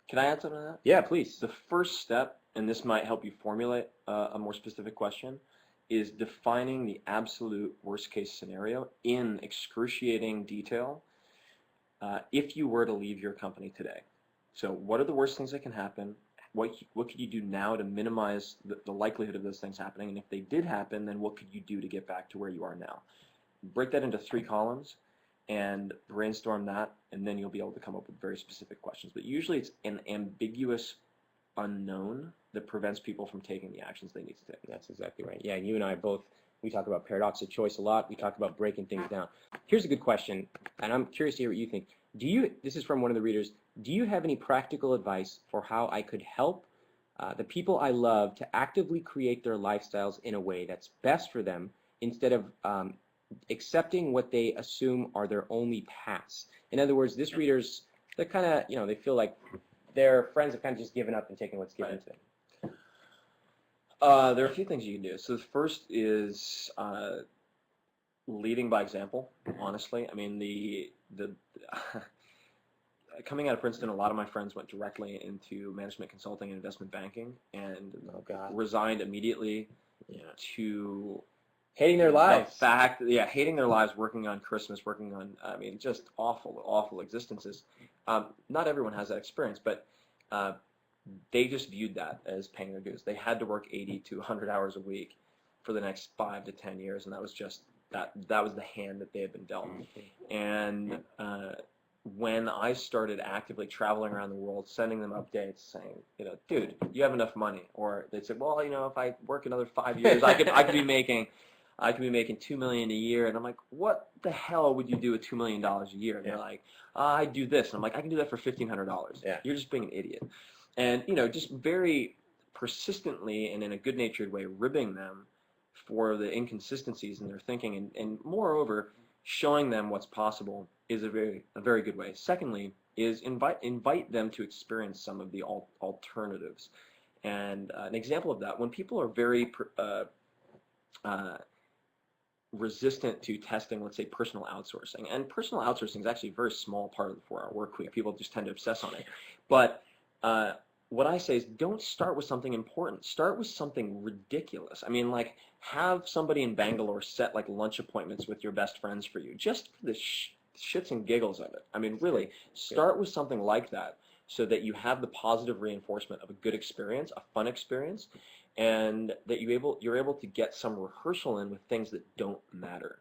Can I add something to that? Yeah, please. The first step, and this might help you formulate a more specific question, is defining the absolute worst-case scenario in excruciating detail if you were to leave your company today. So what are the worst things that can happen? What could you do now to minimize the likelihood of those things happening? And if they did happen, then what could you do to get back to where you are now? Break that into 3 columns and brainstorm that, and then you'll be able to come up with very specific questions. But usually it's an ambiguous unknown that prevents people from taking the actions they need to take. That's exactly right. Yeah, you and I both, we talk about paradox of choice a lot. We talk about breaking things down. Here's a good question, and I'm curious to hear what you think. This is from one of the readers, do you have any practical advice for how I could help the people I love to actively create their lifestyles in a way that's best for them instead of accepting what they assume are their only paths? In other words, this reader's they're kind of, you know, they feel like their friends have kind of just given up and taken what's given to them. There are a few things you can do. So the first is leading by example, honestly. I mean, the coming out of Princeton, a lot of my friends went directly into management consulting and investment banking and resigned immediately to hating their lives. Hating their lives, working on Christmas, working on, I mean, just awful existences. Not everyone has that experience, but they just viewed that as paying their dues. They had to work 80 to 100 hours a week for the next 5 to 10 years, and that was just that was the hand that they had been dealt. And when I started actively traveling around the world, sending them updates saying, you know, dude, you have enough money, or they'd say, well, you know, if I work another 5 years, I could be making $2 million a year. And I'm like, what the hell would you do with $2 million a year? And they're like, I do this. And I'm like, I can do that for $1,500. Yeah. You're just being an idiot. And, you know, just very persistently and in a good-natured way ribbing them for the inconsistencies in their thinking, and moreover, showing them what's possible is a very good way. Secondly, is invite them to experience some of the alternatives. And an example of that, when people are very resistant to testing, let's say, personal outsourcing, and personal outsourcing is actually a very small part of the 4-hour work week. People just tend to obsess on it. But what I say is, don't start with something important. Start with something ridiculous. I mean, like, have somebody in Bangalore set like lunch appointments with your best friends for you, just for the shits and giggles of it. I mean, really, start with something like that so that you have the positive reinforcement of a good experience, a fun experience, and that you're able to get some rehearsal in with things that don't matter.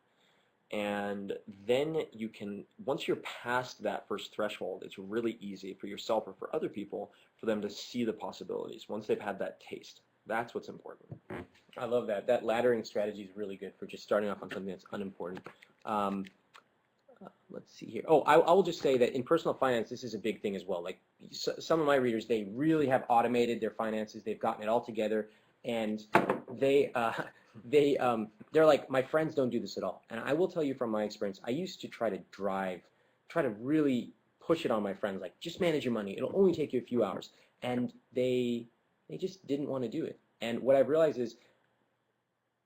And then you can, once you're past that first threshold, it's really easy for yourself or for other people for them to see the possibilities once they've had that taste. That's what's important. I love that. That laddering strategy is really good for just starting off on something that's unimportant. Let's see here. Oh, I will just say that in personal finance, this is a big thing as well. Like some of my readers, they really have automated their finances. They've gotten it all together, and they're like, my friends don't do this at all. And I will tell you from my experience, I used to try to really push it on my friends, like, just manage your money. It'll only take you a few hours. And they just didn't want to do it. And what I've realized is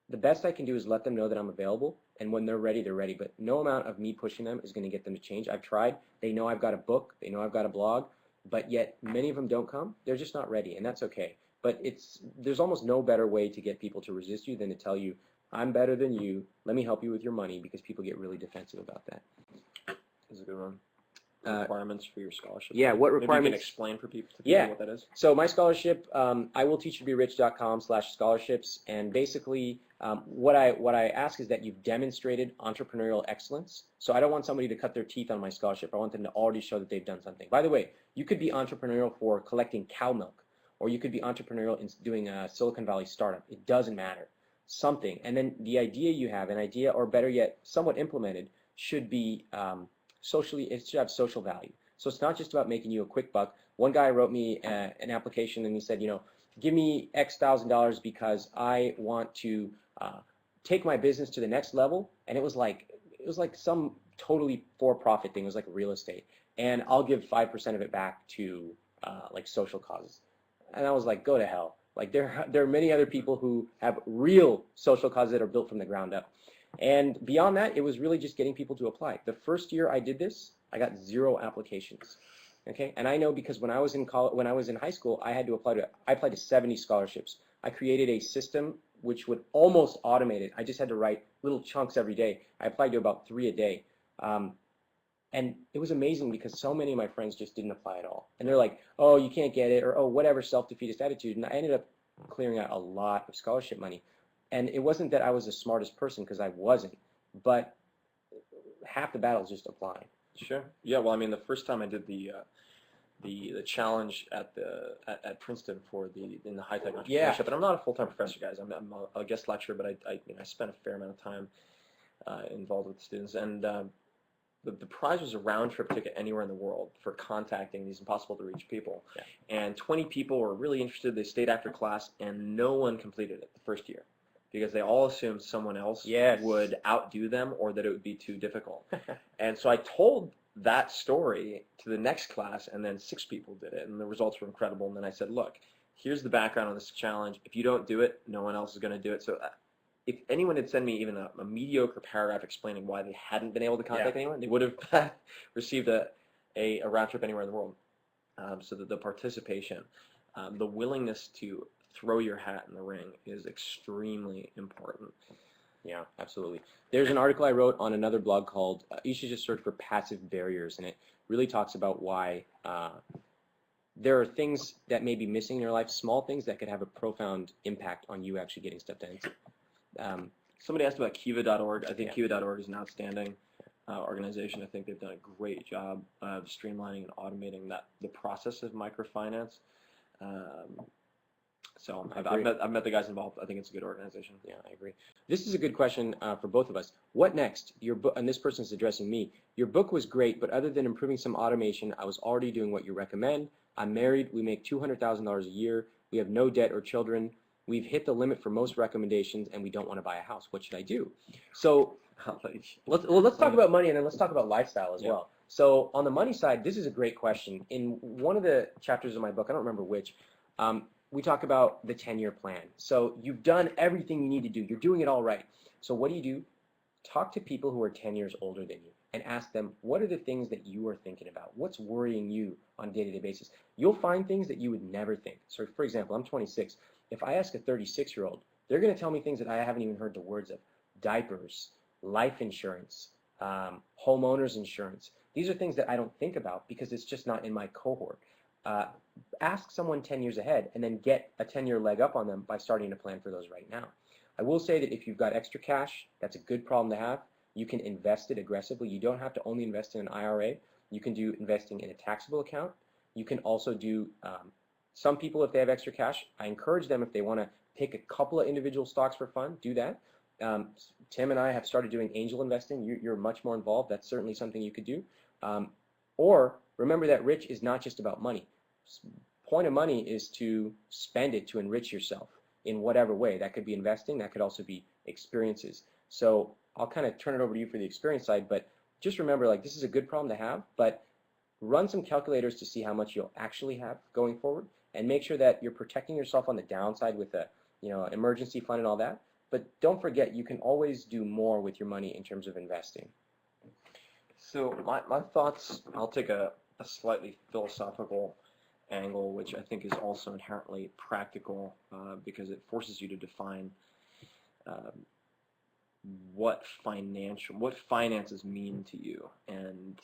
the best I can do is let them know that I'm available, and when they're ready, they're ready. But no amount of me pushing them is going to get them to change. I've tried. They know I've got a book. They know I've got a blog, but yet many of them don't come. They're just not ready, and that's okay. But there's almost no better way to get people to resist you than to tell you, I'm better than you, let me help you with your money, because people get really defensive about that. That's a good one. Requirements for your scholarship. Yeah, what requirements? Maybe you can explain for people what that is. So my scholarship, iwillteachyoutoberich.com/scholarships, and basically what I ask is that you've demonstrated entrepreneurial excellence. So I don't want somebody to cut their teeth on my scholarship. I want them to already show that they've done something. By the way, you could be entrepreneurial for collecting cow milk, or you could be entrepreneurial in doing a Silicon Valley startup. It doesn't matter. Something. And then the idea you have, an idea, or better yet, somewhat implemented, should be it should have social value. So it's not just about making you a quick buck. One guy wrote me an application, and he said, you know, give me X $1,000 because I want to take my business to the next level. And it was like some totally for-profit thing. It was like real estate, and I'll give 5% of it back to like social causes. And I was like, go to hell. Like there are many other people who have real social causes that are built from the ground up. And beyond that, it was really just getting people to apply. The first year I did this, I got 0 applications. Okay, and I know because when I was in high school, I applied to 70 scholarships. I created a system which would almost automate it. I just had to write little chunks every day. I applied to about 3 a day. And it was amazing because so many of my friends just didn't apply at all. And they're like, oh, you can't get it, or oh, whatever, self-defeatist attitude. And I ended up clearing out a lot of scholarship money. And it wasn't that I was the smartest person, because I wasn't, but half the battle is just applying. Sure. Yeah. Well, I mean, the first time I did the challenge at Princeton in the high tech entrepreneurship, and I'm not a full-time professor, guys. I'm a guest lecturer, but I spent a fair amount of time involved with the students, and the prize was a round-trip ticket anywhere in the world for contacting these impossible-to-reach people. Yeah. And 20 people were really interested. They stayed after class, and no one completed it the first year, because they all assumed someone else would outdo them, or that it would be too difficult. And so I told that story to the next class, and then 6 people did it, and the results were incredible. And then I said, look, here's the background on this challenge. If you don't do it, no one else is going to do it. So if anyone had sent me even a mediocre paragraph explaining why they hadn't been able to contact anyone, they would have received a round trip anywhere in the world. So that the participation, the willingness to throw your hat in the ring is extremely important. Yeah, absolutely. There's an article I wrote on another blog called you should just search for passive barriers, and it really talks about why there are things that may be missing in your life, small things that could have a profound impact on you actually getting stuff done. Somebody asked about Kiva.org. I think Kiva.org is an outstanding organization. I think they've done a great job of streamlining and automating the process of microfinance. So I've met the guys involved. I think it's a good organization. Yeah, I agree. This is a good question for both of us. What next? Your book, and this person is addressing me. Your book was great, but other than improving some automation, I was already doing what you recommend. I'm married. We make $200,000 a year. We have no debt or children. We've hit the limit for most recommendations, and we don't want to buy a house. What should I do? So let's talk about money, and then let's talk about lifestyle as well. So on the money side, this is a great question. In one of the chapters of my book, I don't remember which, we talk about the 10-year plan. So you've done everything you need to do. You're doing it all right. So what do? Talk to people who are 10 years older than you and ask them, what are the things that you are thinking about? What's worrying you on a day-to-day basis? You'll find things that you would never think. So for example, I'm 26. If I ask a 36-year-old, they're going to tell me things that I haven't even heard the words of. Diapers, life insurance, homeowners insurance. These are things that I don't think about because it's just not in my cohort. Ask someone 10 years ahead and then get a 10-year leg up on them by starting to plan for those right now. I will say that if you've got extra cash, that's a good problem to have. You can invest it aggressively. You don't have to only invest in an IRA. You can do investing in a taxable account. You can also do, some people, if they have extra cash, I encourage them if they want to pick a couple of individual stocks for fun, do that. Tim and I have started doing angel investing. You're much more involved. That's certainly something you could do. Or remember that rich is not just about money. Point of money is to spend it to enrich yourself in whatever way. That could be investing. That could also be experiences. So I'll kind of turn it over to you for the experience side, but just remember, like, this is a good problem to have, but run some calculators to see how much you'll actually have going forward, and make sure that you're protecting yourself on the downside with a, emergency fund and all that. But don't forget, you can always do more with your money in terms of investing. So my thoughts, I'll take a slightly philosophical angle, which I think is also inherently practical because it forces you to define what finances mean to you, and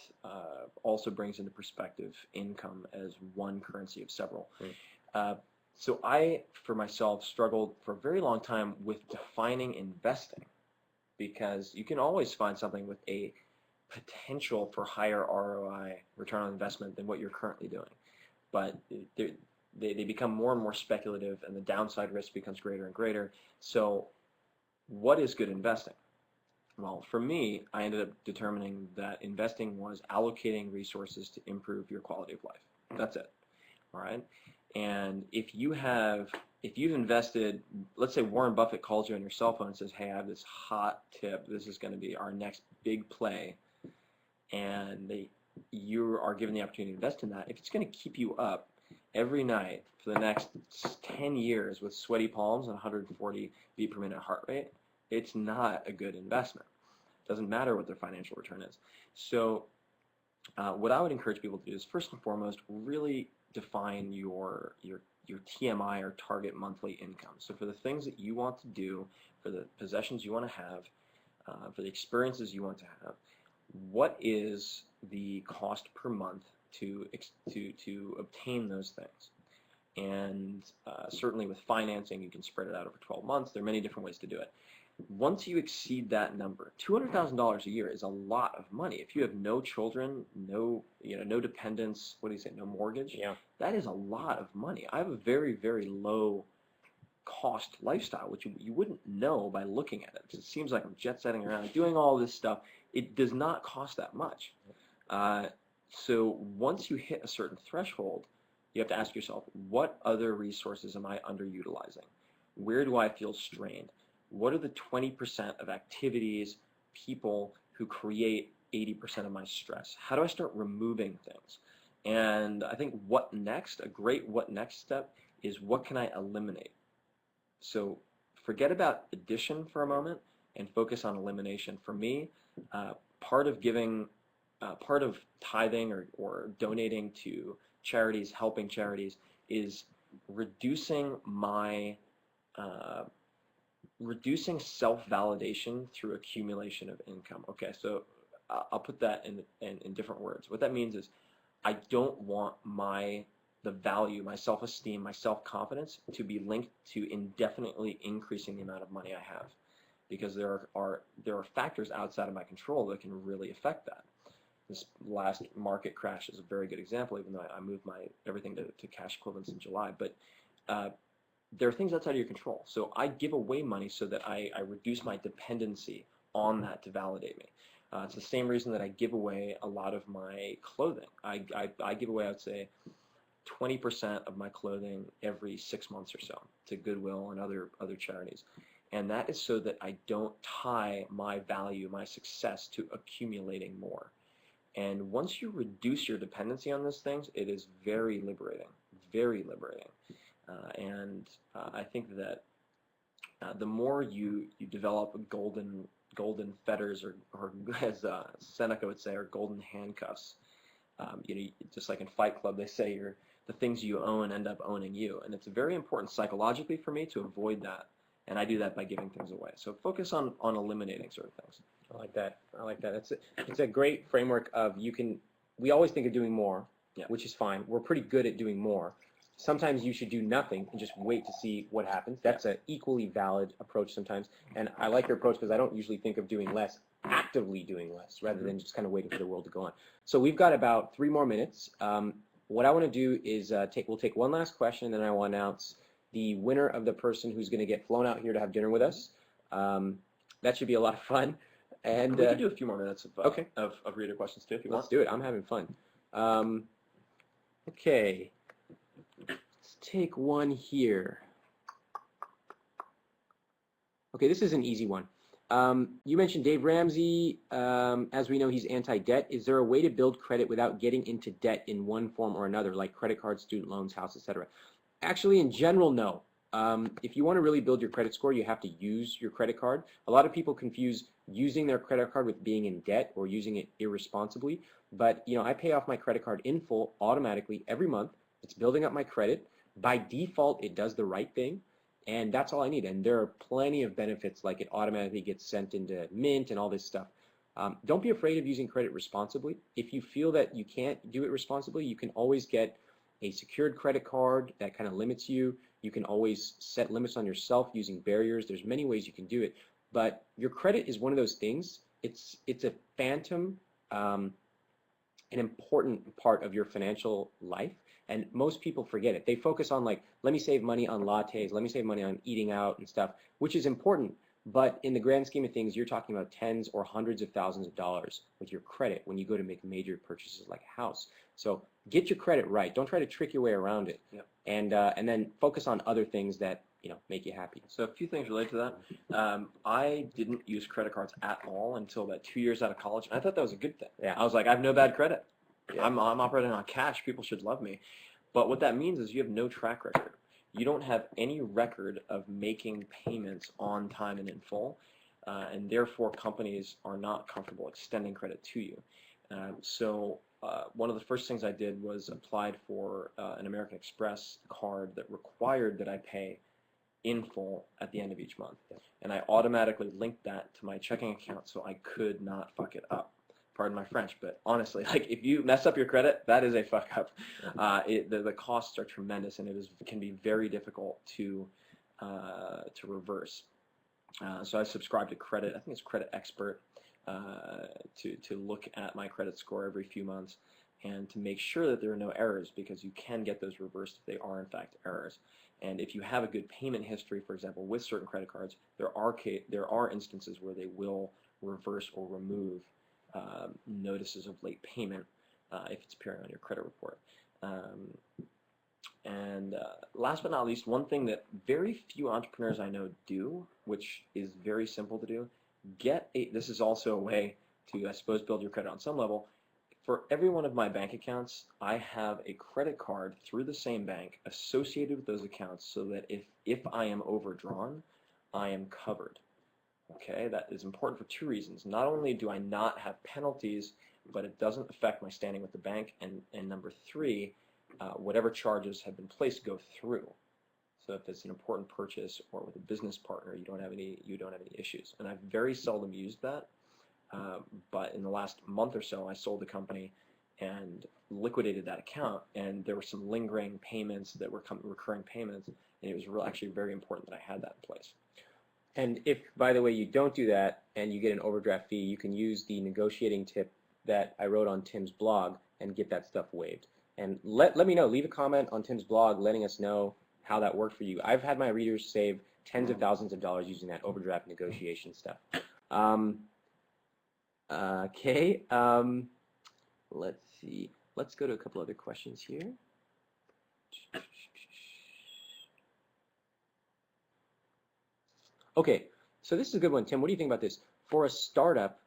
also brings into perspective income as one currency of several. So I, for myself, struggled for a very long time with defining investing, because you can always find something with a potential for higher ROI, return on investment, than what you're currently doing. But they become more and more speculative, and the downside risk becomes greater and greater. So what is good investing? Well, for me, I ended up determining that investing was allocating resources to improve your quality of life. That's it. All right? And if you've invested, let's say Warren Buffett calls you on your cell phone and says, hey, I have this hot tip. This is going to be our next big play. And you are given the opportunity to invest in that. If it's going to keep you up every night for the next 10 years with sweaty palms and 140 beat per minute heart rate, it's not a good investment. It doesn't matter what their financial return is. So what I would encourage people to do is, first and foremost, really define your TMI, or target monthly income. So for the things that you want to do, for the possessions you want to have, for the experiences you want to have, what is the cost per month to obtain those things? And certainly with financing, you can spread it out over 12 months. There are many different ways to do it. Once you exceed that number, $200,000 a year is a lot of money. If you have no children, no dependents, no mortgage, that is a lot of money. I have a very, very low cost lifestyle, which you wouldn't know by looking at it. It seems like I'm jet setting around doing all this stuff. It does not cost that much. So once you hit a certain threshold, you have to ask yourself, what other resources am I underutilizing? Where do I feel strained? What are the 20% of activities, people who create 80% of my stress? How do I start removing things? And I think a great what next step is what can I eliminate? So forget about addition for a moment and focus on elimination. For me, part of giving, part of tithing or donating to charities, helping charities, is reducing reducing self-validation through accumulation of income. Okay, so I'll put that in different words. What that means is I don't want the value, my self-esteem, my self-confidence to be linked to indefinitely increasing the amount of money I have, because there are factors outside of my control that can really affect that. This last market crash is a very good example, even though I moved everything to cash equivalents in July. But there are things outside of your control. So I give away money so that I reduce my dependency on that to validate me. It's the same reason that I give away a lot of my clothing. I give away, I would say, 20% of my clothing every 6 months or so to Goodwill and other charities. And that is so that I don't tie my value, my success, to accumulating more. And once you reduce your dependency on those things, it is very liberating, very liberating. I think that the more you develop golden fetters, or as Seneca would say, or golden handcuffs, just like in Fight Club, they say the things you own end up owning you. And it's very important psychologically for me to avoid that. And I do that by giving things away. So focus on eliminating certain things. I like that. I like that. It's a great framework of we always think of doing more, Yeah. which is fine. We're pretty good at doing more. Sometimes you should do nothing and just wait to see what happens. That's an equally valid approach sometimes. And I like your approach because I don't usually think of doing less, actively doing less, rather than just kind of waiting for the world to go on. So we've got about 3 more minutes. What I want to do is we'll take one last question, and then I will announce the winner of the person who's going to get flown out here to have dinner with us. That should be a lot of fun. And we can do a few more minutes of reader questions too, if you want. Let's do it. I'm having fun. Okay. Let's take one here. Okay, this is an easy one. You mentioned Dave Ramsey. As we know, he's anti-debt. Is there a way to build credit without getting into debt in one form or another, like credit cards, student loans, house, etc.? Actually, in general, no. If you want to really build your credit score, you have to use your credit card. A lot of people confuse using their credit card with being in debt or using it irresponsibly. But I pay off my credit card in full automatically every month. It's building up my credit. By default, it does the right thing, and that's all I need. And there are plenty of benefits, like it automatically gets sent into Mint and all this stuff. Don't be afraid of using credit responsibly. If you feel that you can't do it responsibly, you can always get a secured credit card that kind of limits you. You can always set limits on yourself using barriers. There's many ways you can do it. But your credit is one of those things. It's a phantom, an important part of your financial life. And most people forget it. They focus on, like, let me save money on lattes, let me save money on eating out and stuff, which is important. But in the grand scheme of things, you're talking about tens or hundreds of thousands of dollars with your credit when you go to make major purchases like a house. So get your credit right. Don't try to trick your way around it. Yep. And then focus on other things that make you happy. So a few things related to that. I didn't use credit cards at all until about 2 years out of college, and I thought that was a good thing. Yeah. I was like, I have no bad credit. Yeah. I'm operating on cash. People should love me. But what that means is you have no track record. You don't have any record of making payments on time and in full, and therefore companies are not comfortable extending credit to you. So one of the first things I did was applied for an American Express card that required that I pay in full at the end of each month. And I automatically linked that to my checking account so I could not fuck it up. Pardon my French, but honestly, like, if you mess up your credit, that is a fuck up. The costs are tremendous, and it can be very difficult to reverse. So I subscribe to Credit. I think it's Credit Expert to look at my credit score every few months and to make sure that there are no errors, because you can get those reversed if they are in fact errors. And if you have a good payment history, for example, with certain credit cards, there are instances where they will reverse or remove notices of late payment if it's appearing on your credit report. And last but not least, one thing that very few entrepreneurs I know do, which is very simple to do, this is also a way to, I suppose, build your credit on some level, for every one of my bank accounts, I have a credit card through the same bank associated with those accounts so that if I am overdrawn, I am covered. Okay, that is important for two reasons. Not only do I not have penalties, but it doesn't affect my standing with the bank, and number three, whatever charges have been placed go through. So if it's an important purchase or with a business partner, you don't have any issues. And I've very seldom used that, but in the last month or so, I sold the company and liquidated that account, and there were some lingering payments that were recurring payments, and it was actually very important that I had that in place. And if, by the way, you don't do that and you get an overdraft fee, you can use the negotiating tip that I wrote on Tim's blog and get that stuff waived. And let me know. Leave a comment on Tim's blog letting us know how that worked for you. I've had my readers save tens of thousands of dollars using that overdraft negotiation stuff. Okay. Let's see. Let's go to a couple other questions here. Okay, so this is a good one, Tim. What do you think about this? For a startup,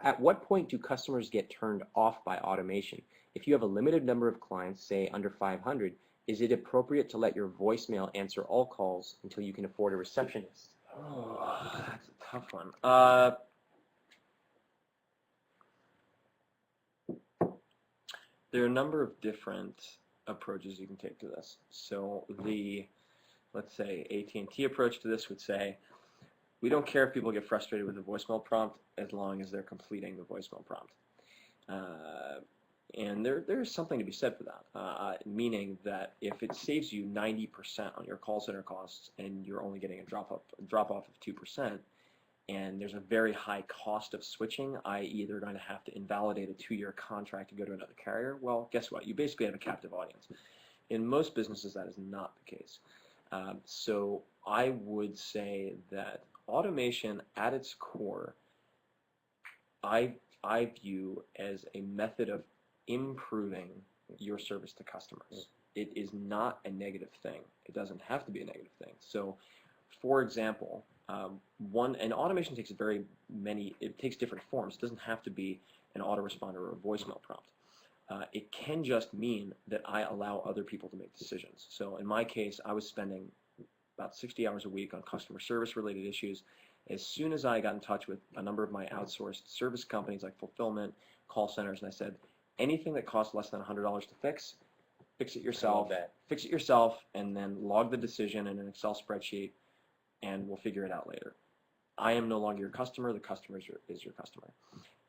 at what point do customers get turned off by automation? If you have a limited number of clients, say under 500, is it appropriate to let your voicemail answer all calls until you can afford a receptionist? Oh, that's a tough one. There are a number of different approaches you can take to this. So let's say AT&T approach to this would say, we don't care if people get frustrated with the voicemail prompt as long as they're completing the voicemail prompt. And there's something to be said for that, meaning that if it saves you 90% on your call center costs and you're only getting a drop off of 2%, and there's a very high cost of switching, i.e. they're going to have to invalidate a 2-year contract to go to another carrier, well, guess what? You basically have a captive audience. In most businesses, that is not the case. So I would say that automation at its core, I view as a method of improving your service to customers. It is not a negative thing. It doesn't have to be a negative thing. So, for example, and automation takes it takes different forms. It doesn't have to be an autoresponder or a voicemail prompt. It can just mean that I allow other people to make decisions. So in my case, I was spending about 60 hours a week on customer service related issues. As soon as I got in touch with a number of my outsourced service companies like fulfillment, call centers, and I said, anything that costs less than $100 to fix it yourself, and then log the decision in an Excel spreadsheet, and we'll figure it out later. I am no longer your customer. The customer is your customer.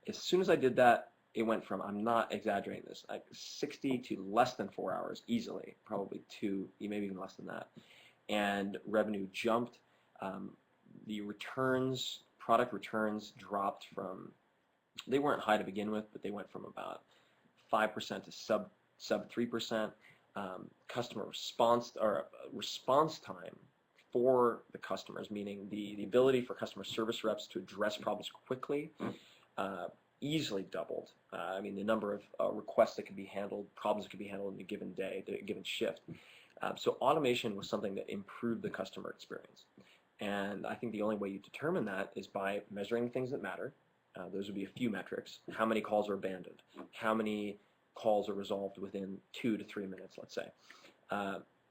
As soon as I did that, it went from, I'm not exaggerating this, like 60 to less than 4 hours easily, probably 2, maybe even less than that. And revenue jumped. The product returns dropped from, they weren't high to begin with, but they went from about 5% to sub 3%. Customer response time for the customers, meaning the ability for customer service reps to address problems quickly, easily doubled. I mean, the number of requests that could be handled, problems that could be handled in a given day, a given shift. So automation was something that improved the customer experience. And I think the only way you determine that is by measuring things that matter. Those would be a few metrics. How many calls are abandoned? How many calls are resolved within 2 to 3 minutes, let's say?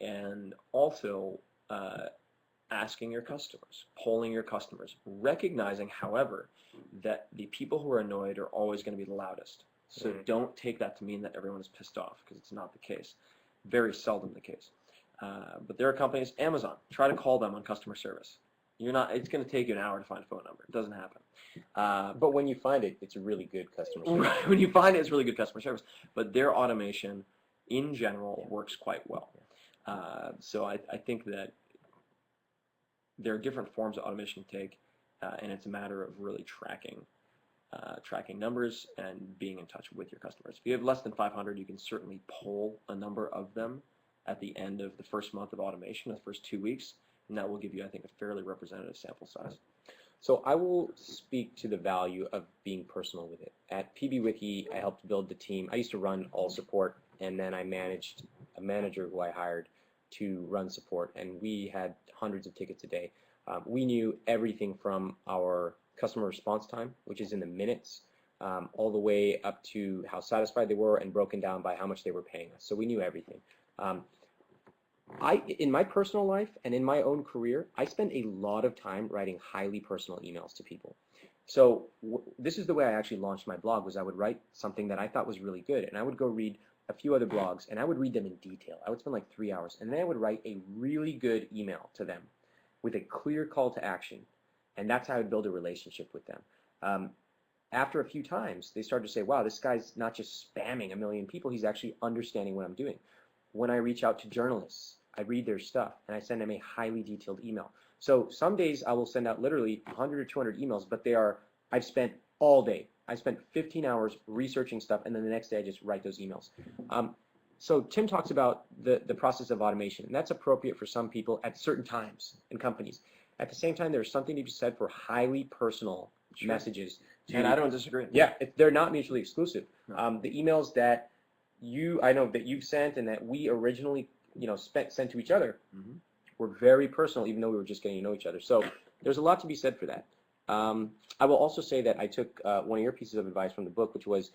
And also asking your customers, polling your customers, recognizing, however, that the people who are annoyed are always going to be the loudest. So don't take that to mean that everyone is pissed off, because it's not the case. Very seldom the case. But there are companies, Amazon, try to call them on customer service. It's going to take you an hour to find a phone number. It doesn't happen. But when you find it, it's a really good customer service. Right, when you find it, it's really good customer service. But their automation, in general, works quite well. So I think that there are different forms of automation to take, and it's a matter of really tracking numbers and being in touch with your customers. If you have less than 500, you can certainly poll a number of them at the end of the first month of automation, the first 2 weeks, and that will give you, I think, a fairly representative sample size. So I will speak to the value of being personal with it. At PBWiki, I helped build the team. I used to run all support, and then I managed a manager who I hired to run support, and we had hundreds of tickets a day. We knew everything from our customer response time, which is in the minutes, all the way up to how satisfied they were and broken down by how much they were paying us. So we knew everything. In my personal life and in my own career, I spend a lot of time writing highly personal emails to people. So this is the way I actually launched my blog, was I would write something that I thought was really good, and I would go read a few other blogs, and I would read them in detail. I would spend like 3 hours, and then I would write a really good email to them with a clear call to action, and that's how I would build a relationship with them. After a few times, they started to say, wow, this guy's not just spamming a million people, he's actually understanding what I'm doing. When I reach out to journalists, I read their stuff, and I send them a highly detailed email. So some days I will send out literally 100 or 200 emails, but I've spent all day. I spent 15 hours researching stuff, and then the next day I just write those emails. So Tim talks about the process of automation, and that's appropriate for some people at certain times in companies. At the same time, there's something to be said for highly personal messages. And I don't disagree. Yeah, they're not mutually exclusive. No. The emails that I know that you've sent and that we originally sent to each other were very personal, even though we were just getting to know each other. So there's a lot to be said for that. I will also say that I took one of your pieces of advice from the book, which was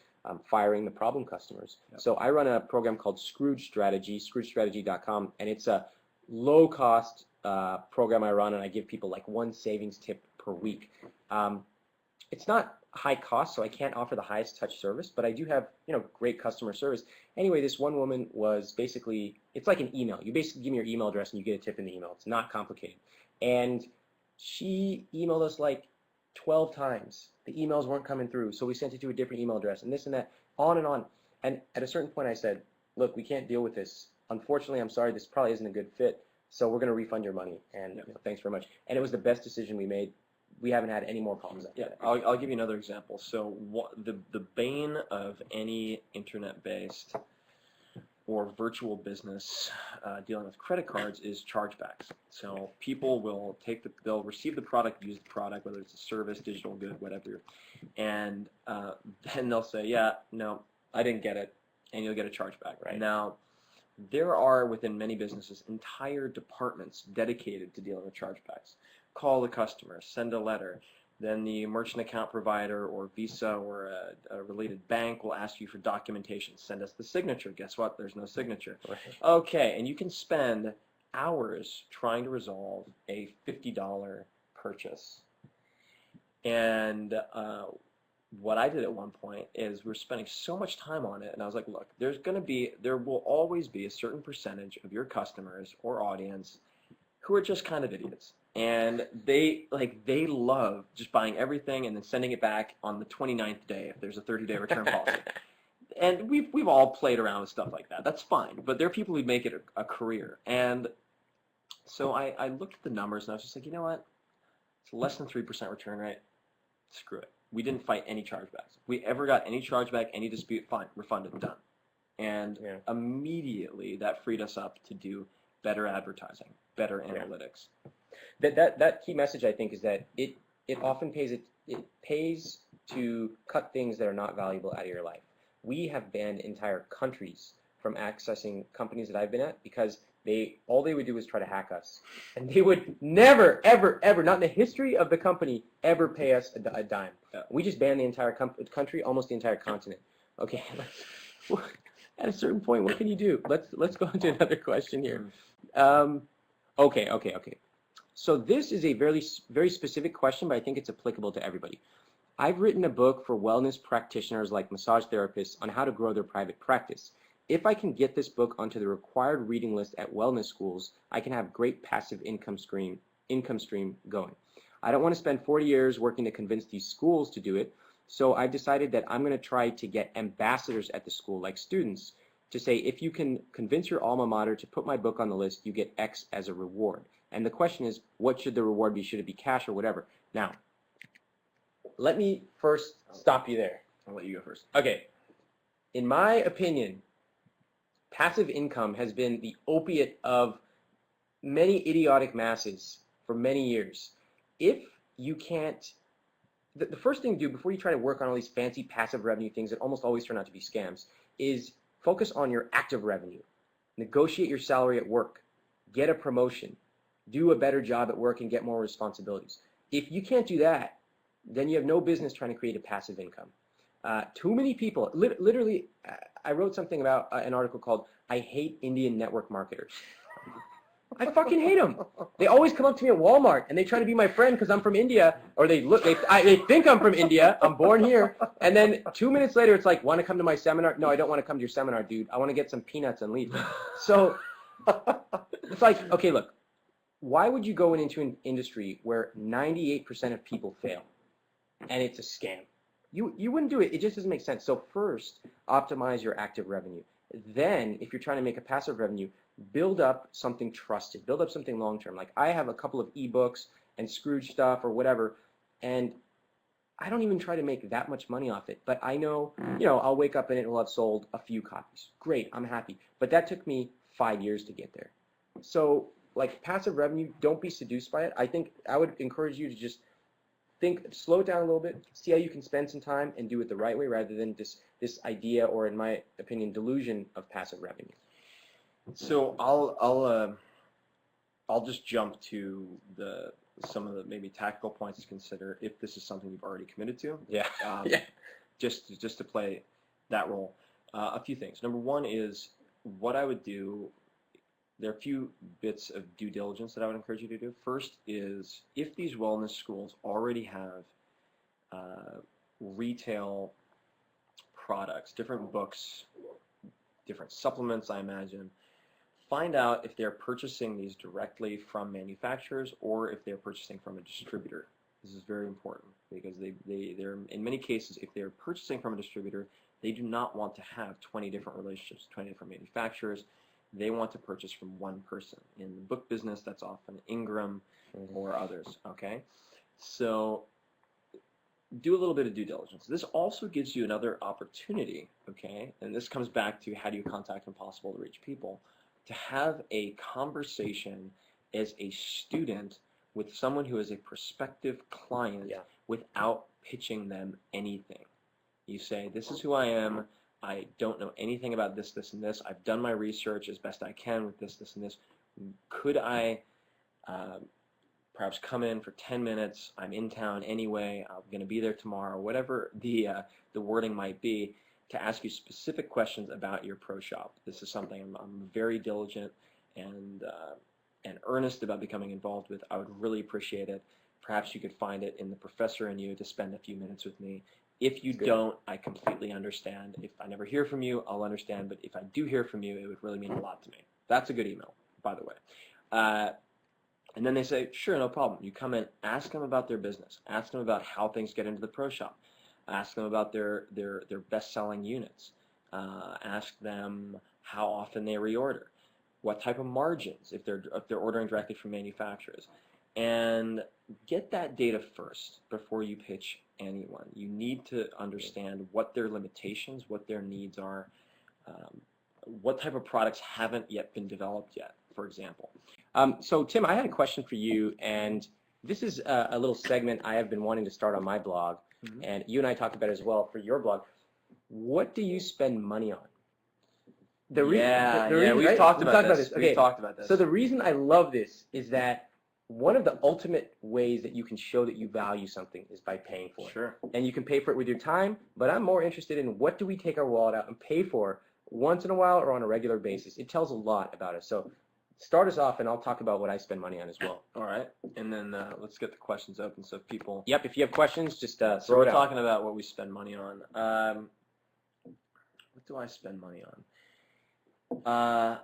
firing the problem customers. Yep. So I run a program called Scrooge Strategy, scroogestrategy.com, and it's a low-cost program I run, and I give people like one savings tip per week. It's not high cost, so I can't offer the highest touch service, but I do have great customer service. Anyway, this one woman was basically, it's like an email. You basically give me your email address and you get a tip in the email. It's not complicated. And she emailed us like 12 times. The emails weren't coming through, so we sent it to a different email address and this and that, on and on. And at a certain point I said, look, we can't deal with this. Unfortunately, I'm sorry, this probably isn't a good fit, so we're going to refund your money, and thanks very much. And it was the best decision we made. We haven't had any more problems after that. I'll give you another example. So the bane of any internet-based or virtual business dealing with credit cards is chargebacks. So people will they'll receive the product, use the product, whether it's a service, digital good, whatever, and then they'll say, yeah, no, I didn't get it, and you'll get a chargeback. Right. Now, there are within many businesses entire departments dedicated to dealing with chargebacks. Call the customer, send a letter. Then the merchant account provider or Visa or a related bank will ask you for documentation. Send us the signature. Guess what? There's no signature. Okay, and you can spend hours trying to resolve a $50 purchase. And what I did at one point is we're spending so much time on it, and I was like, look, there will always be a certain percentage of your customers or audience who are just kind of idiots. And they love just buying everything and then sending it back on the 29th day if there's a 30-day return policy. And we've all played around with stuff like that. That's fine. But there are people who make it a career. And so I looked at the numbers and I was just like, you know what? It's less than 3% return rate. Screw it. We didn't fight any chargebacks. If we ever got any chargeback, any dispute, fine, refunded, done. And immediately that freed us up to do better advertising, better analytics. That key message, I think, is that it often pays to cut things that are not valuable out of your life. We have banned entire countries from accessing companies that I've been at because all they would do is try to hack us, and they would never, ever, ever, not in the history of the company, ever pay us a dime. We just banned the entire country, almost the entire continent. Okay, at a certain point, what can you do? Let's go into another question here. Okay. So this is a very, very specific question, but I think it's applicable to everybody. I've written a book for wellness practitioners like massage therapists on how to grow their private practice. If I can get this book onto the required reading list at wellness schools, I can have great passive income stream going. I don't want to spend 40 years working to convince these schools to do it, so I've decided that I'm going to try to get ambassadors at the school, like students, to say, if you can convince your alma mater to put my book on the list, you get X as a reward. And the question is, what should the reward be? Should it be cash or whatever? Now, let me first stop you there. I'll let you go first. Okay. In my opinion, passive income has been the opiate of many idiotic masses for many years. If you can't, the first thing to do before you try to work on all these fancy passive revenue things that almost always turn out to be scams is focus on your active revenue. Negotiate your salary at work. Get a promotion. Do a better job at work and get more responsibilities. If you can't do that, then you have no business trying to create a passive income. Too many people, literally, I wrote something about an article called "I Hate Indian Network Marketers." I fucking hate them. They always come up to me at Walmart and they try to be my friend because I'm from India, or they think I'm from India. I'm born here, and then 2 minutes later, it's like, want to come to my seminar? No, I don't want to come to your seminar, dude. I want to get some peanuts and leave. So it's like, okay, look, why would you go into an industry where 98% of people fail, and it's a scam? You wouldn't do it. It just doesn't make sense. So first, optimize your active revenue. Then, if you're trying to make a passive revenue, build up something trusted. Build up something long-term. Like I have a couple of ebooks and Scrooge stuff or whatever, and I don't even try to make that much money off it. But I know, I'll wake up and it will have sold a few copies. Great, I'm happy. But that took me 5 years to get there. So, like passive revenue, don't be seduced by it. I think I would encourage you to just slow it down a little bit, see how you can spend some time and do it the right way rather than this idea, or in my opinion, delusion of passive revenue. So I'll just jump to some of the maybe tactical points to consider if this is something you've already committed to. Yeah. Yeah. Just to play that role. A few things. Number one is what I would do. There are a few bits of due diligence that I would encourage you to do. First is if these wellness schools already have retail products, different books, different supplements, I imagine, find out if they're purchasing these directly from manufacturers or if they're purchasing from a distributor. This is very important because they're in many cases, if they're purchasing from a distributor, they do not want to have 20 different relationships, 20 different manufacturers. They want to purchase from one person. In the book business, that's often Ingram or others, okay? So do a little bit of due diligence. This also gives you another opportunity, okay? And this comes back to how do you contact impossible to reach people, to have a conversation as a student with someone who is a prospective client without pitching them anything. You say, this is who I am. I don't know anything about this, this, and this. I've done my research as best I can with this, this, and this. Could I perhaps come in for 10 minutes? I'm in town anyway. I'm going to be there tomorrow. Whatever the wording might be, to ask you specific questions about your pro shop. This is something I'm very diligent and earnest about becoming involved with. I would really appreciate it. Perhaps you could find it in the professor in you to spend a few minutes with me. If you don't, I completely understand. If I never hear from you, I'll understand. But if I do hear from you, it would really mean a lot to me. That's a good email, by the way. And then they say, sure, no problem. You come in, ask them about their business. Ask them about how things get into the pro shop. Ask them about their best-selling units. Ask them how often they reorder. What type of margins if they're ordering directly from manufacturers. And get that data first before you pitch anyone. You need to understand what their limitations, what their needs are, what type of products haven't yet been developed yet, for example. So Tim, I had a question for you, and this is a little segment I have been wanting to start on my blog, and you and I talked about it as well for your blog. What do you spend money on? We've talked about this. Okay. We've talked about this. So the reason I love this is that one of the ultimate ways that you can show that you value something is by paying for it. Sure. And you can pay for it with your time, but I'm more interested in what do we take our wallet out and pay for once in a while or on a regular basis. It tells a lot about us. So start us off, and I'll talk about what I spend money on as well. All right. And then let's get the questions open so people... Yep, if you have questions, just throw it out. So we're talking about what we spend money on. What do I spend money on?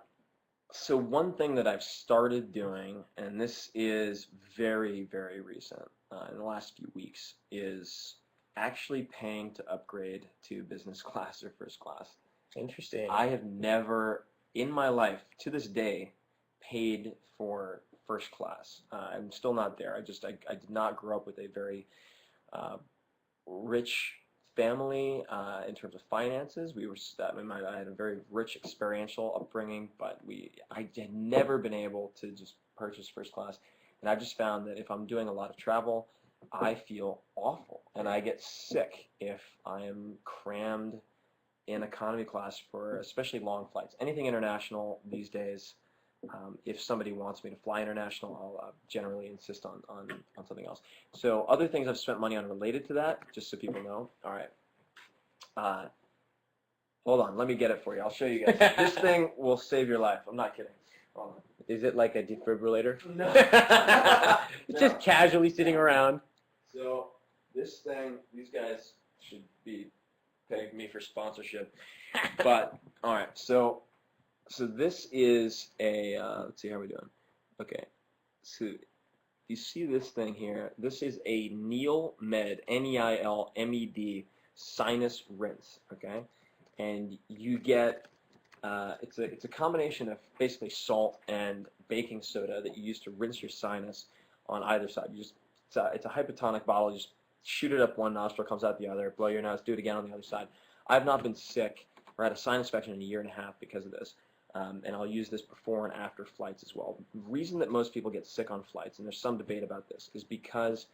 So one thing that I've started doing, and this is very, very recent, in the last few weeks, is actually paying to upgrade to business class or first class. Interesting. I have never, in my life, to this day, paid for first class. I'm still not there. I did not grow up with a very rich family in terms of finances. I had a very rich experiential upbringing, but I had never been able to just purchase first class. And I've just found that if I'm doing a lot of travel, I feel awful, and I get sick if I am crammed in economy class for especially long flights. Anything international these days, If somebody wants me to fly international, I'll generally insist on something else. So other things I've spent money on related to that, just so people know. All right. Hold on, let me get it for you. I'll show you guys. This thing will save your life. I'm not kidding. Hold on. Is it like a defibrillator? No. It's just casually sitting around. So this thing, these guys should be paying me for sponsorship. But all right, so this is a let's see how we're doing. Okay, so you see this thing here. This is a Neilmed, Neilmed Sinus Rinse. Okay, and you get it's a combination of basically salt and baking soda that you use to rinse your sinus on either side. You just it's a hypotonic bottle. You just shoot it up one nostril, comes out the other. Blow your nose, do it again on the other side. I've not been sick or had a sinus infection in a year and a half because of this. And I'll use this before and after flights as well. The reason that most people get sick on flights, and there's some debate about this, is because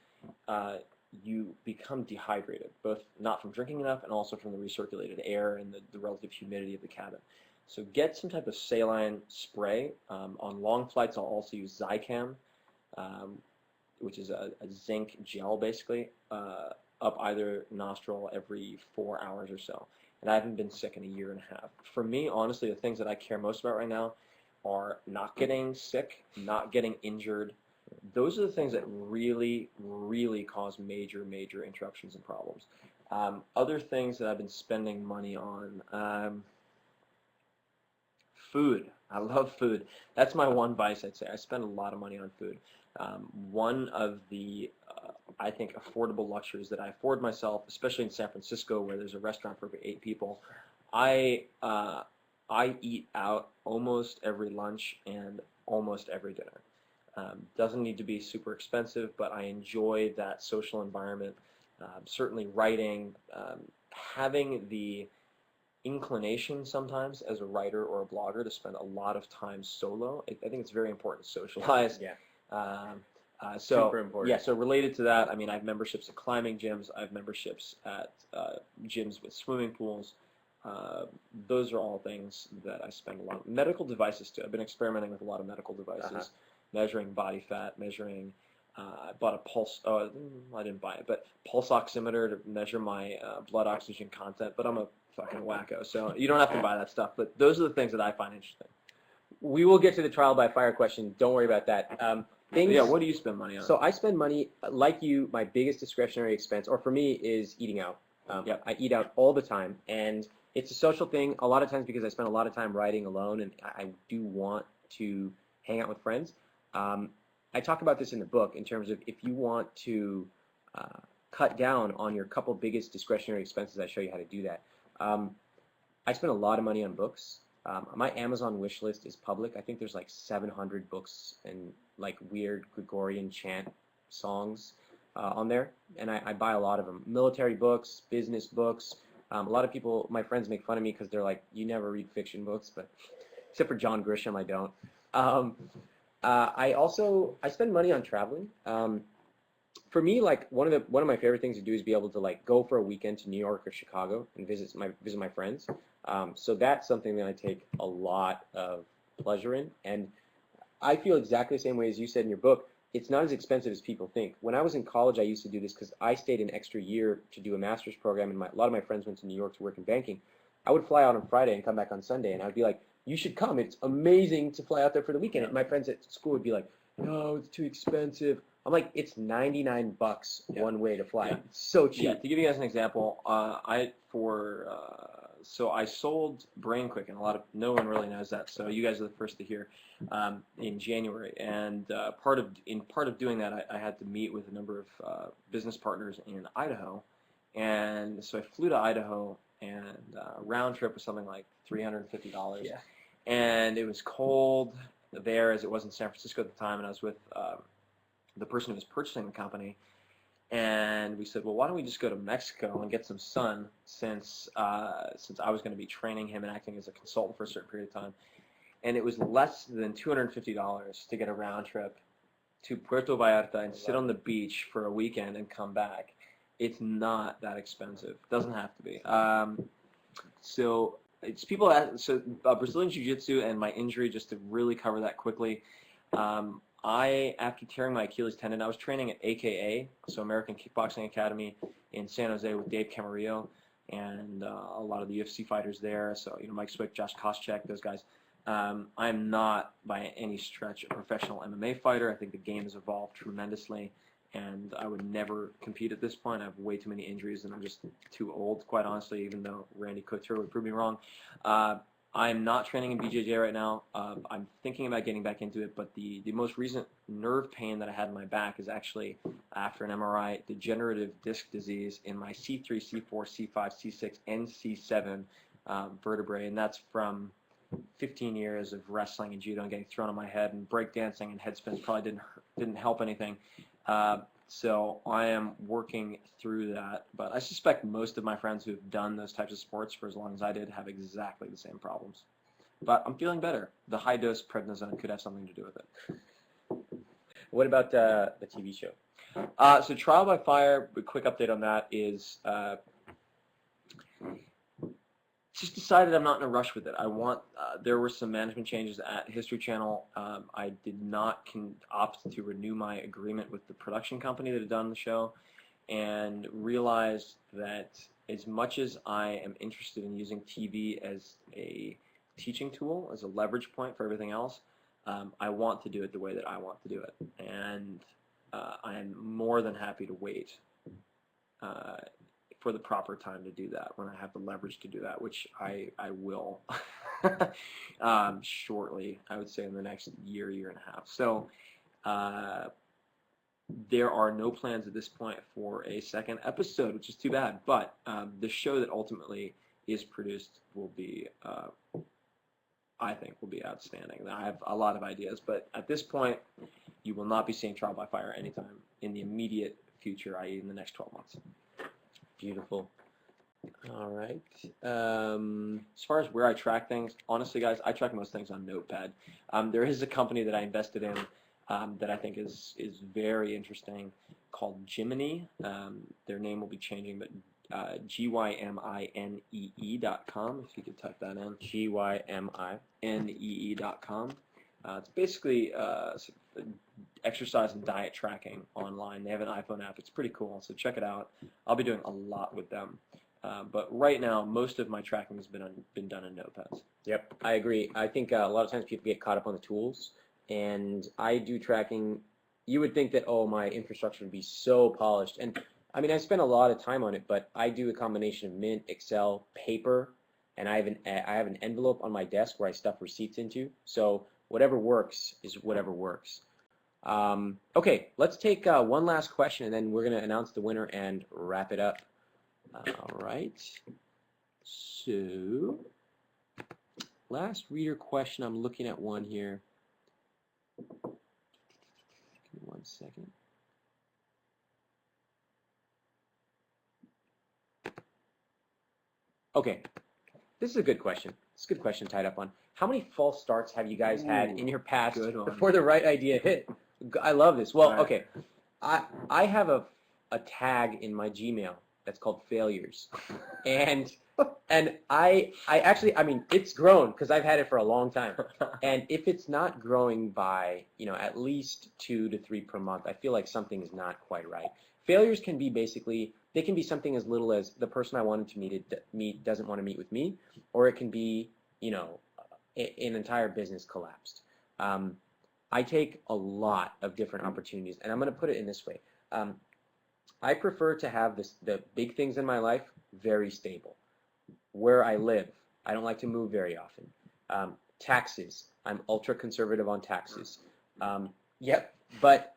you become dehydrated, both not from drinking enough and also from the recirculated air and the relative humidity of the cabin. So get some type of saline spray. On long flights, I'll also use Zicam, which is a zinc gel, basically, up either nostril every 4 hours or so. And I haven't been sick in a year and a half. For me, honestly, the things that I care most about right now are not getting sick, not getting injured. Those are the things that really, really cause major, major interruptions and problems. Other things that I've been spending money on, food. I love food. That's my one vice, I'd say. I spend a lot of money on food. One of the, I think, affordable luxuries that I afford myself, especially in San Francisco where there's a restaurant for 8 people, I eat out almost every lunch and almost every dinner. Doesn't need to be super expensive, but I enjoy that social environment. Certainly writing, having the inclination sometimes as a writer or a blogger to spend a lot of time solo. I think it's very important to socialize. Yeah. Super important. Yeah, so related to that, I mean, I have memberships at climbing gyms. I have memberships at gyms with swimming pools. Those are all things that I spend a lot. Medical devices too. I've been experimenting with a lot of medical devices, measuring body fat, measuring. I bought a pulse. Oh, I didn't buy it, but pulse oximeter to measure my blood oxygen content. But I'm a fucking wacko, so you don't have to buy that stuff. But those are the things that I find interesting. We will get to the trial by fire question. Don't worry about that. Yeah, what do you spend money on? So I spend money, like you, my biggest discretionary expense, or for me, is eating out. I eat out all the time, and it's a social thing a lot of times because I spend a lot of time writing alone, and I do want to hang out with friends. I talk about this in the book in terms of if you want to cut down on your couple biggest discretionary expenses, I show you how to do that. I spend a lot of money on books. My Amazon wish list is public. I think there's like 700 books and like weird Gregorian chant songs on there, and I buy a lot of them. Military books, business books. A lot of people, my friends make fun of me because they're like, you never read fiction books, but except for John Grisham, I don't. I spend money on traveling. For me, like one of my favorite things to do is be able to like go for a weekend to New York or Chicago and visit my friends. So that's something that I take a lot of pleasure in, and I feel exactly the same way as you said in your book. It's not as expensive as people think. When I was in college, I used to do this because I stayed an extra year to do a master's program, and a lot of my friends went to New York to work in banking. I would fly out on Friday and come back on Sunday, and I'd be like, you should come. It's amazing to fly out there for the weekend. And my friends at school would be like, no, it's too expensive. I'm like, it's $99 one way to fly. Yeah. It's so cheap. Yeah, to give you guys an example, so I sold BrainQuick, and no one really knows that. So you guys are the first to hear in January. And part of doing that, I had to meet with a number of business partners in Idaho, and so I flew to Idaho, and round trip was something like $350. Yeah. And it was cold there as it was in San Francisco at the time, and I was with the person who was purchasing the company, and we said, well, why don't we just go to Mexico and get some sun since I was going to be training him and acting as a consultant for a certain period of time. And it was less than $250 to get a round trip to Puerto Vallarta and sit on the beach for a weekend and come back. It's not that expensive. It doesn't have to be. So it's people so Brazilian Jiu-Jitsu and my injury, just to really cover that quickly. After tearing my Achilles tendon, I was training at AKA, so American Kickboxing Academy in San Jose with Dave Camarillo and a lot of the UFC fighters there. So, Mike Swick, Josh Koscheck, those guys. I'm not by any stretch a professional MMA fighter. I think the game has evolved tremendously, and I would never compete at this point. I have way too many injuries, and I'm just too old, quite honestly, even though Randy Couture would prove me wrong. I'm not training in BJJ right now. I'm thinking about getting back into it, but the most recent nerve pain that I had in my back is actually after an MRI, degenerative disc disease in my C3, C4, C5, C6, and C7 vertebrae, and that's from 15 years of wrestling and judo and getting thrown on my head, and breakdancing and head spins probably didn't help anything. So I am working through that, but I suspect most of my friends who have done those types of sports for as long as I did have exactly the same problems. But I'm feeling better. The high-dose prednisone could have something to do with it. What about the TV show? So Trial by Fire, a quick update on that is just decided I'm not in a rush with it. There were some management changes at History Channel. I did not opt to renew my agreement with the production company that had done the show, and realized that as much as I am interested in using TV as a teaching tool, as a leverage point for everything else, I want to do it the way that I want to do it. And I am more than happy to wait for the proper time to do that, when I have the leverage to do that, which I will shortly, I would say in the next year and a half. So there are no plans at this point for a second episode, which is too bad, but the show that ultimately is produced will be, I think, will be outstanding. I have a lot of ideas, but at this point, you will not be seeing Trial by Fire anytime in the immediate future, i.e. in the next 12 months. Beautiful. All right. As far as where I track things, honestly, guys, I track most things on Notepad. There is a company that I invested in that I think is very interesting called Jiminy. Their name will be changing, but GYMINEE.com, if you could type that in. GYMINEE.com. It's basically exercise and diet tracking online. They have an iPhone app. It's pretty cool, so check it out. I'll be doing a lot with them. But right now, most of my tracking has been done in notepads. Yep, I agree. I think a lot of times people get caught up on the tools, and I do tracking. You would think that, oh, my infrastructure would be so polished. And I mean, I spend a lot of time on it, but I do a combination of Mint, Excel, paper, and I have an envelope on my desk where I stuff receipts into. So whatever works is whatever works. Okay, let's take one last question, and then we're going to announce the winner and wrap it up. All right. So, last reader question. I'm looking at one here. Give me 1 second. Okay, this is a good question. It's a good question tied up on. How many false starts have you guys had in your past before the right idea hit? I love this. Well, okay, I have a tag in my Gmail that's called failures, and I actually, I mean, it's grown because I've had it for a long time, and if it's not growing by at least 2 to 3 per month, I feel like something is not quite right. Failures can be basically, they can be something as little as the person I wanted to meet doesn't want to meet with me, or it can be an entire business collapsed. I take a lot of different opportunities, and I'm going to put it in this way. I prefer to have the big things in my life very stable. Where I live, I don't like to move very often. Taxes, I'm ultra conservative on taxes. Yep, but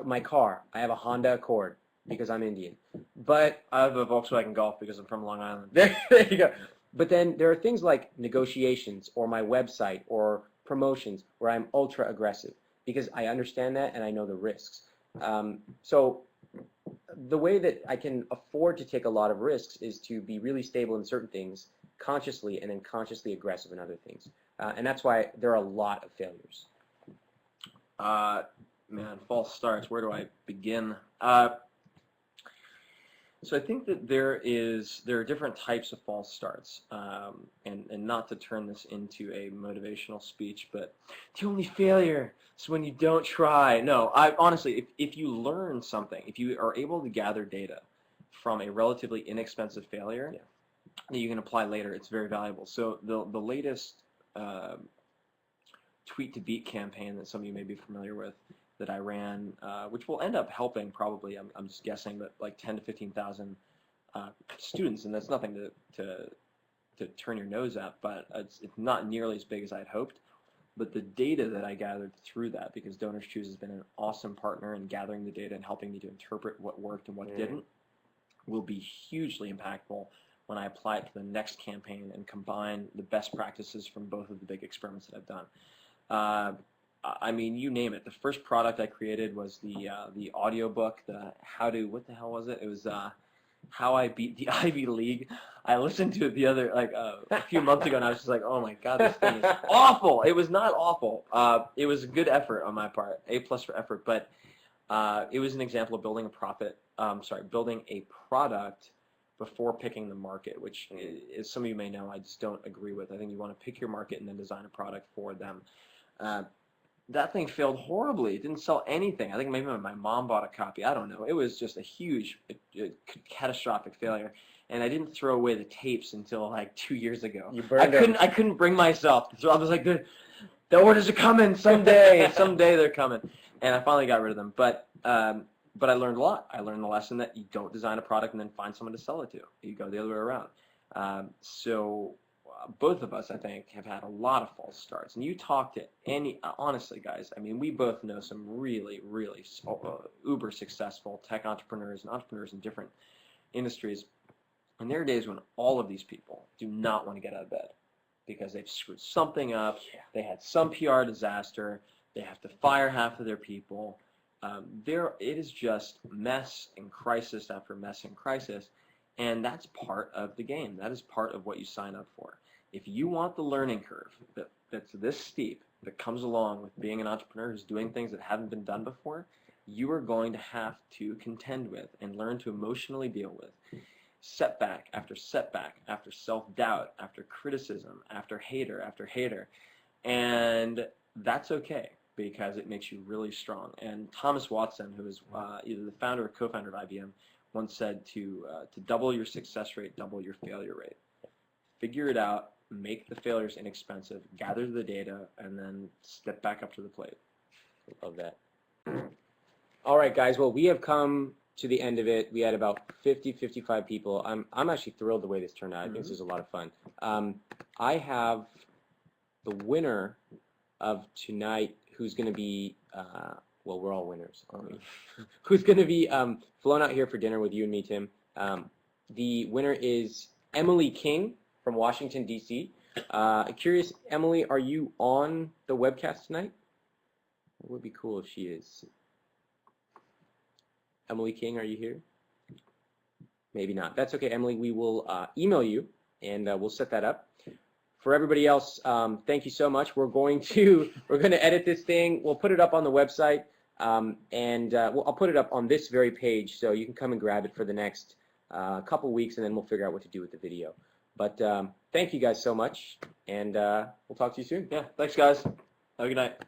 my car, I have a Honda Accord because I'm Indian. But I have a Volkswagen Golf because I'm from Long Island. There you go. But then there are things like negotiations or my website or promotions where I'm ultra aggressive because I understand that and I know the risks. So the way that I can afford to take a lot of risks is to be really stable in certain things consciously and then consciously aggressive in other things. And that's why there are a lot of failures. Man, false starts. Where do I begin? So I think that there are different types of false starts, and not to turn this into a motivational speech, but the only failure is when you don't try. No, I honestly, if you learn something, if you are able to gather data from a relatively inexpensive failure that you can apply later, it's very valuable. So the latest tweet to beat campaign that some of you may be familiar with that I ran, which will end up helping probably, I'm just guessing, but like 10 to 15,000 students, and that's nothing to turn your nose at, but it's not nearly as big as I'd hoped. But the data that I gathered through that, because Donors Choose has been an awesome partner in gathering the data and helping me to interpret what worked and what didn't, will be hugely impactful when I apply it to the next campaign and combine the best practices from both of the big experiments that I've done. I mean, you name it. The first product I created was the audio book, what the hell was it? It was How I Beat the Ivy League. I listened to it the other, a few months ago, and I was just like, oh my God, this thing is awful. It was not awful. It was a good effort on my part, A+ for effort, but it was an example of building building a product before picking the market, which, as some of you may know, I just don't agree with. I think you want to pick your market and then design a product for them. That thing failed horribly. It didn't sell anything. I think maybe my mom bought a copy. I don't know. It was just a huge, catastrophic failure. And I didn't throw away the tapes until like 2 years ago. You burned them. I couldn't bring myself to throw. I was like, the orders are coming someday. Someday they're coming. And I finally got rid of them. But I learned a lot. I learned the lesson that you don't design a product and then find someone to sell it to. You go the other way around. Both of us, I think, have had a lot of false starts. And you talk to honestly, guys, I mean, we both know some really, really uber successful tech entrepreneurs and entrepreneurs in different industries. And there are days when all of these people do not want to get out of bed because they've screwed something up. They had some PR disaster. They have to fire half of their people. It is just mess and crisis after mess and crisis. And that's part of the game. That is part of what you sign up for. If you want the learning curve that's this steep, that comes along with being an entrepreneur who's doing things that haven't been done before, you are going to have to contend with and learn to emotionally deal with setback after setback, after self-doubt, after criticism, after hater. And that's okay, because it makes you really strong. And Thomas Watson, who is either the founder or co-founder of IBM, once said to double your success rate, double your failure rate. Figure it out, make the failures inexpensive, gather the data, and then step back up to the plate. Love that. All right, guys. Well, we have come to the end of it. We had about 55 people. I'm actually thrilled the way this turned out. I think this is a lot of fun. I have the winner of tonight, who's going to be well, we're all winners, aren't we? Who's going to be flown out here for dinner with you and me, Tim. The winner is Emily King from Washington, D.C. Curious, Emily, are you on the webcast tonight? It would be cool if she is. Emily King, are you here? Maybe not. That's okay, Emily. We will email you, and we'll set that up. For everybody else, thank you so much. We're going to edit this thing. We'll put it up on the website, and I'll put it up on this very page, so you can come and grab it for the next couple weeks, and then we'll figure out what to do with the video. But thank you guys so much, and we'll talk to you soon. Yeah, thanks, guys. Have a good night.